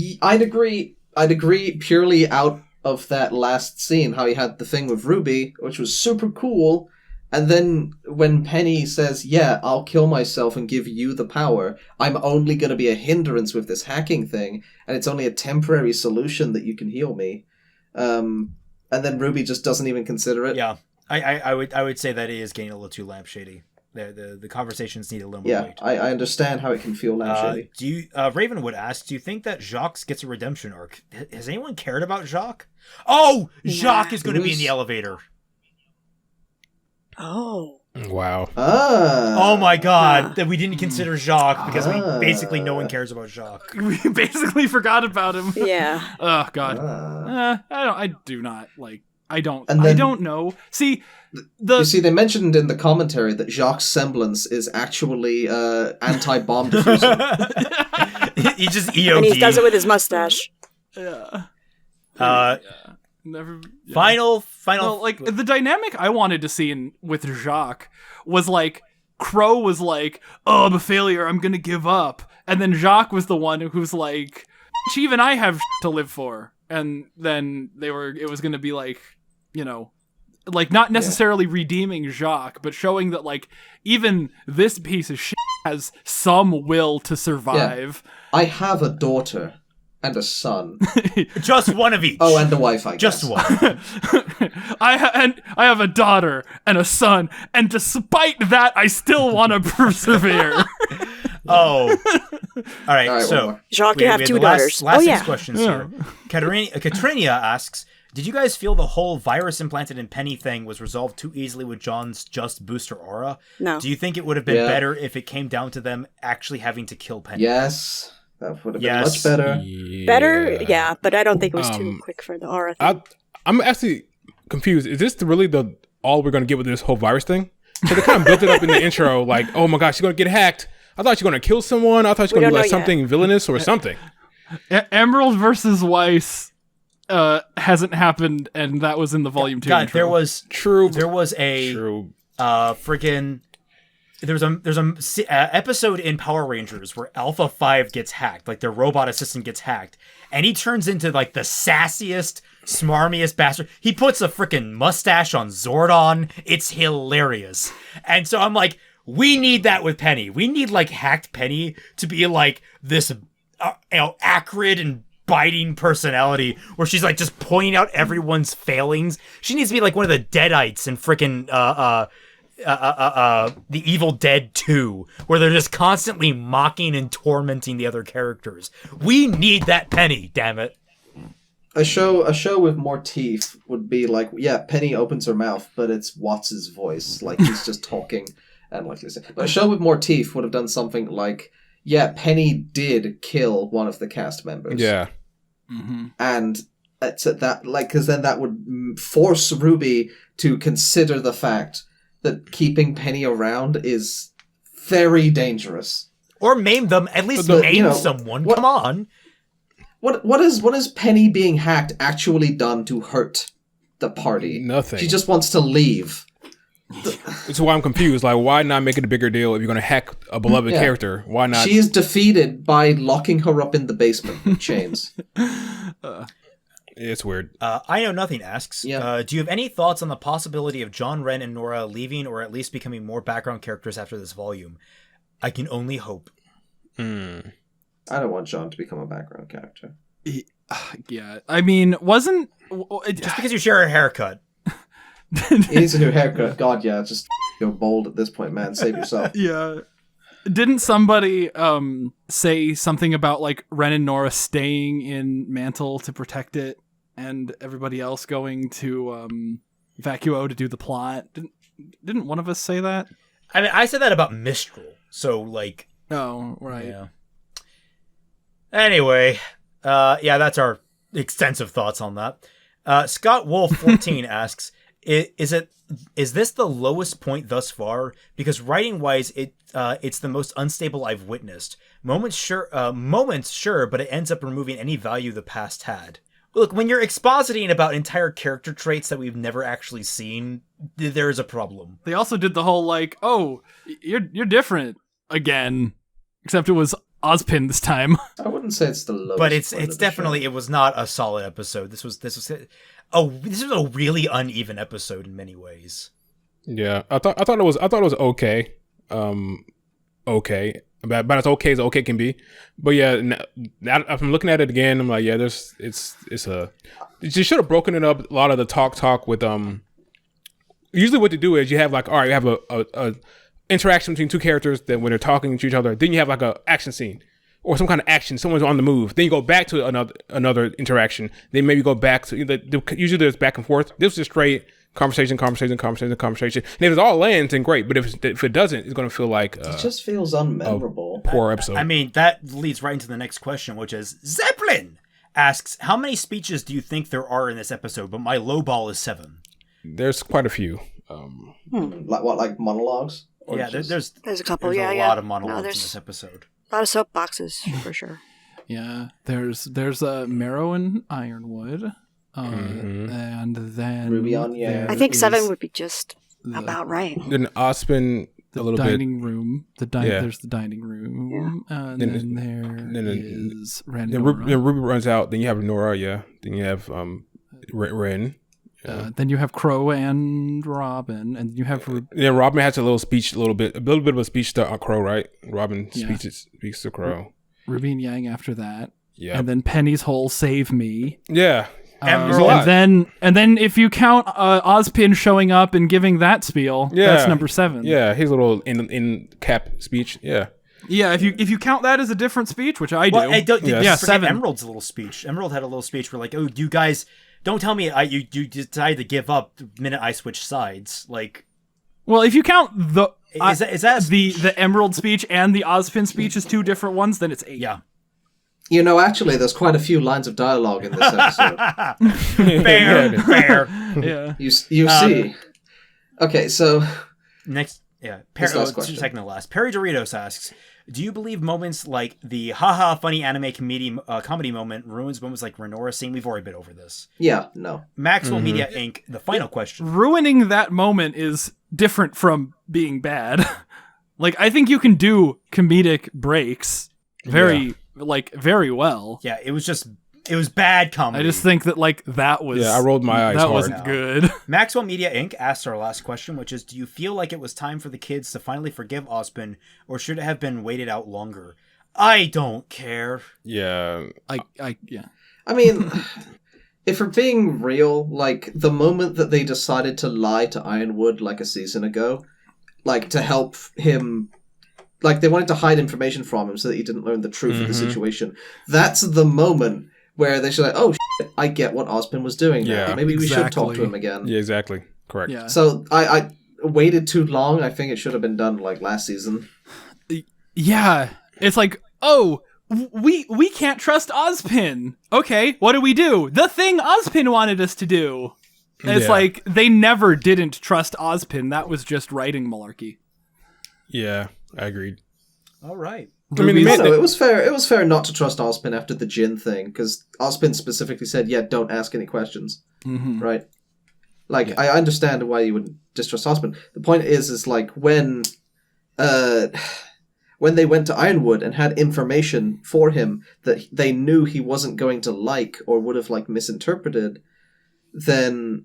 I'd agree purely out of that last scene, how he had the thing with RWBY, which was super cool. And then when Penny says, yeah, I'll kill myself and give you the power, I'm only going to be a hindrance with this hacking thing, and it's only a temporary solution that you can heal me. And then RWBY just doesn't even consider it. Yeah, I would say that it is getting a little too lampshady. The conversations need a little more weight. I understand how it can feel lampshady. Ravenwood asks, do you think that Jacques gets a redemption arc? Has anyone cared about Jacques? Oh, Jacques is going to be in the elevator. Oh. Wow. Oh my god, that we didn't consider Jacques because basically no one cares about Jacques. We basically forgot about him. Yeah. Oh god. I don't know. See, you see, they mentioned in the commentary that Jacques' semblance is actually anti-bomb diffuser. He just EOD. And he does it with his mustache. Yeah. Never. Yeah. Final. No, like the dynamic I wanted to see with Jacques was like Crow was like, "Oh, I'm a failure. I'm gonna give up," and then Jacques was the one who's like, "Even I have to live for," and then it was gonna be like, like not necessarily redeeming Jacques, but showing that like even this piece of shit has some will to survive. Yeah. I have a daughter. And a son. Just one of each. Oh, and a wife, I guess. Just one. I have a daughter and a son, and despite that, I still want to persevere. Oh. All right, so... Jacques, you have 2 daughters. Last 6 questions here. Katrina asks, did you guys feel the whole virus implanted in Penny thing was resolved too easily with John's just booster aura? No. Do you think it would have been better if it came down to them actually having to kill Penny? Yes. That would have been much better. Yeah. Better, yeah, but I don't think it was too quick for the aura thing. I'm actually confused. Is this really all we're going to get with this whole virus thing? So they kind of built it up in the intro, like, oh my gosh, she's going to get hacked. I thought she was going to kill someone. I thought she was going to do like something villainous or something. Emerald versus Weiss hasn't happened, and that was in the volume 2 God, intro. there was a freaking... There's a episode in Power Rangers where Alpha 5 gets hacked, like their robot assistant gets hacked, and he turns into like the sassiest, smarmiest bastard. He puts a freaking mustache on Zordon. It's hilarious. And so I'm like, we need that with Penny. We need like hacked Penny to be like this, acrid and biting personality where she's like just pointing out everyone's failings. She needs to be like one of the Deadites in frickin' The Evil Dead 2, where they're just constantly mocking and tormenting the other characters. We need that Penny, damn it. A show with more teeth would be like, yeah, Penny opens her mouth, but it's Watts' voice, like he's just talking and like this. But a show with more teeth would have done something like, yeah, Penny did kill one of the cast members. Yeah. Mm-hmm. And it's at that, like, because then that would force RWBY to consider the fact that keeping Penny around is very dangerous. Or maim them, at least maim someone. Come on. What is Penny being hacked actually done to hurt the party? Nothing. She just wants to leave. That's why I'm confused. Like, why not make it a bigger deal if you're going to hack a beloved character? Why not? She is defeated by locking her up in the basement with chains. It's weird. I Know Nothing asks, do you have any thoughts on the possibility of John, Ren, and Nora leaving or at least becoming more background characters after this volume? I can only hope. I don't want John to become a background character. Yeah, I mean, wasn't... Just because you share a haircut. He needs a new haircut. God, yeah, just go bold at this point, man. Save yourself. Yeah. Didn't somebody say something about, like, Ren and Nora staying in Mantle to protect it and everybody else going to Vacuo to do the plot? Didn't one of us say that? I mean, I said that about Mistral, so, like... Oh, right. Yeah. Anyway, that's our extensive thoughts on that. Scott Wolf 14 asks, is this the lowest point thus far? Because writing wise, it's the most unstable I've witnessed. Moments sure, but it ends up removing any value the past had. Look, when you're expositing about entire character traits that we've never actually seen, there is a problem. They also did the whole like, oh, you're different again, except it was Ozpin this time. I wouldn't say it's the lowest. But it's definitely, it was not a solid episode. This was a really uneven episode in many ways. Yeah, I thought it was okay. Okay. But as okay as okay can be. But yeah, now I'm looking at it again, I'm like, yeah, they should have broken it up, a lot of the talk with usually what they do is you have like, all right, you have a interaction between two characters that when they're talking to each other, then you have like a action scene or some kind of action, someone's on the move, then you go back to another interaction, then maybe go back to usually there's back and forth. This is just straight conversation. And if it all lands, then great, but if it doesn't, it's going to feel like it just feels unmemorable. Poor episode. I mean, that leads right into the next question, which is Zeppelin asks, how many speeches do you think there are in this episode? But my low ball is 7. There's quite a few. Like what, like monologues? Yeah, there's a couple. There's a lot of monologues in this episode. A lot of soapboxes for sure. Yeah, there's Marrow and Ironwood, and then Ruby on Yang. I think 7 would be just about right. Then Ozpin, a little bit. Dining room. There's the dining room, and then there is Renora. Then Ruby runs out. Then you have Renora. Yeah. Then you have Ren. Then you have Crow and Robin, and you have Robin has a little bit of a speech to Crow, right? Robin speaks to Crow. Ruby and Yang after that, yeah, and then Penny's whole "Save Me," yeah, and then if you count Ozpin showing up and giving that spiel, that's number 7. Yeah, his little in cap speech, yeah. Yeah, if you count that as a different speech, which I do. Well, 7. Emerald's little speech. Emerald had a little speech where like, oh, you guys. Don't tell me you decided to give up the minute I switched sides. Like, well, if you count the the Emerald speech and the Ozpin speech as 2 different ones, then it's 8. Yeah. You know, actually, there's quite a few lines of dialogue in this episode. Fair. Yeah. You see. Okay, so next, second to last. Perry Doritos asks, do you believe moments like the haha funny anime comedy moment ruins moments like Renora scene? We've already been over this. Yeah, no. Maxwell Media Inc., the final question. Ruining that moment is different from being bad. Like, I think you can do comedic breaks very well. Yeah, it was bad comedy. I just think that, like, that was... Yeah, I rolled my eyes That hard. wasn't good. Maxwell Media Inc. asked our last question, which is, do you feel like it was time for the kids to finally forgive Ozpin, or should it have been waited out longer? I don't care. Yeah. Yeah. I mean, if we're being real, like, the moment that they decided to lie to Ironwood like a season ago, like, to help him, like, they wanted to hide information from him so that he didn't learn the truth of the situation. That's the moment where they should like, oh, shit, I get what Ozpin was doing now. Yeah, Maybe we should talk to him again. Yeah, exactly. Correct. Yeah. So I waited too long. I think it should have been done, like, last season. Yeah. It's like, oh, we can't trust Ozpin. Okay, what do? The thing Ozpin wanted us to do. And it's like, they never didn't trust Ozpin. That was just writing malarkey. Yeah, I agreed. All right. I mean, also, it was fair. It was fair not to trust Ozpin after the Jin thing, because Ozpin specifically said, "Yeah, don't ask any questions." Mm-hmm. Right? Like, I understand why you wouldn't distrust Ozpin. The point is like when they went to Ironwood and had information for him that they knew he wasn't going to like or would have like misinterpreted, then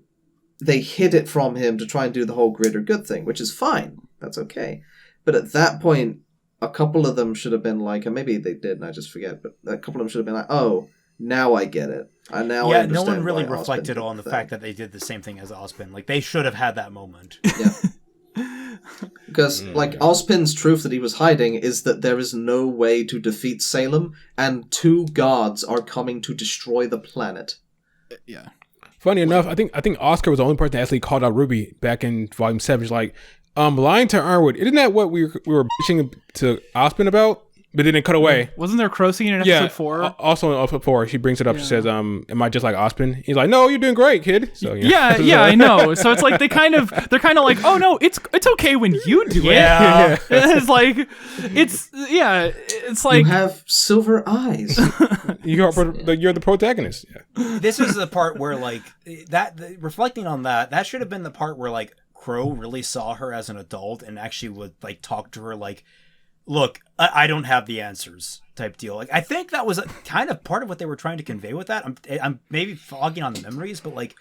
they hid it from him to try and do the whole greater good thing, which is fine. That's okay. But at that point, a couple of them should have been like, and maybe they did and I just forget, but a couple of them should have been like, oh, now I get it. I understand. No one really why reflected Ozpin on the did fact that they did the same thing as Ozpin. Like, they should have had that moment. Yeah. Because, like, Ozpin's truth that he was hiding is that there is no way to defeat Salem, and 2 gods are coming to destroy the planet. Yeah. Funny enough, I think Oscar was the only person that actually called out RWBY back in Volume 7. She's like, lying to Ironwood, isn't that what we were bitching to Ozpin about? But then it cut away. Wasn't there crow singing in episode 4? Also in episode 4, she brings it up. She says, am I just like Ozpin? He's like, no, you're doing great, kid. So, yeah, I know. So it's like they're kind of like, oh no, it's okay when you do it. Yeah. It's like, it's like, you have silver eyes. You're the protagonist. Yeah. This is the part where, like, reflecting on that should have been the part where, like, Crow really saw her as an adult and actually would, like, talk to her like, look, I don't have the answers type deal. Like, I think that was kind of part of what they were trying to convey with that. I'm maybe fogging on the memories, but, like,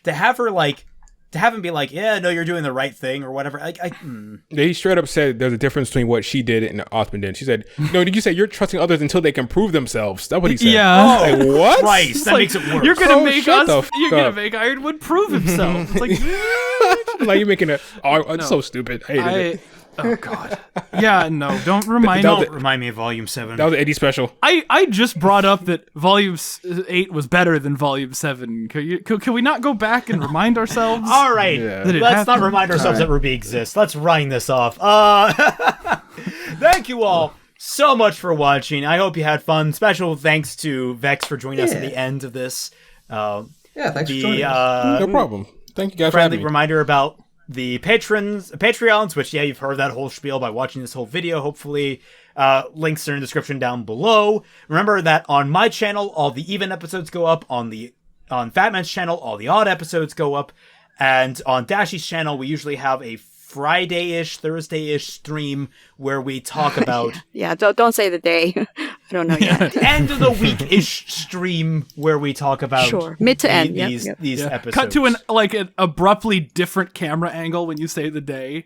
to have him be like, yeah, no, you're doing the right thing or whatever. He straight up said there's a difference between what she did and Ozpin did. She said, no, did you say you're trusting others until they can prove themselves? That's what he said. Yeah. Like, what? Christ, that makes it worse. You're gonna make Ironwood prove himself. It's like, like you're making it's so stupid. I hated it. Oh God! Yeah, no, don't remind me of Volume 7. That was an Eddie special. I just brought up that Volume 8 was better than Volume 7. Can we not go back and remind ourselves? All right, let's not remind ourselves that RWBY exists. Let's write this off. Thank you all so much for watching. I hope you had fun. Special thanks to Vexed for joining us at the end of this. Thanks for joining us. No problem. Thank you guys for having me. Friendly reminder about the Patreons, which, you've heard that whole spiel by watching this whole video, hopefully. Links are in the description down below. Remember that on my channel, all the even episodes go up. On Fatman's channel, all the odd episodes go up. And on Dashy's channel, we usually have a Friday-ish, Thursday-ish stream where we talk about... Yeah, don't say the day. I don't know yet. End of the week-ish stream where we talk about mid to end these episodes. Cut to an abruptly different camera angle when you say the day.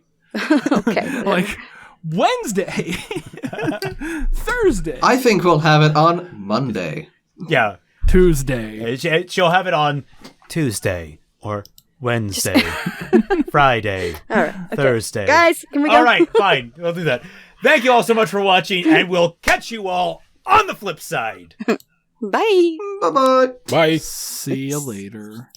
Okay. Like Wednesday, Thursday. I think we'll have it on Monday. Yeah. Tuesday. She'll have it on Tuesday or Wednesday, Friday, all right, okay. Thursday. Guys, can we go? All right, fine. We'll do that. Thank you all so much for watching, and we'll catch you all on the flip side. Bye. Bye-bye. Bye. See you later.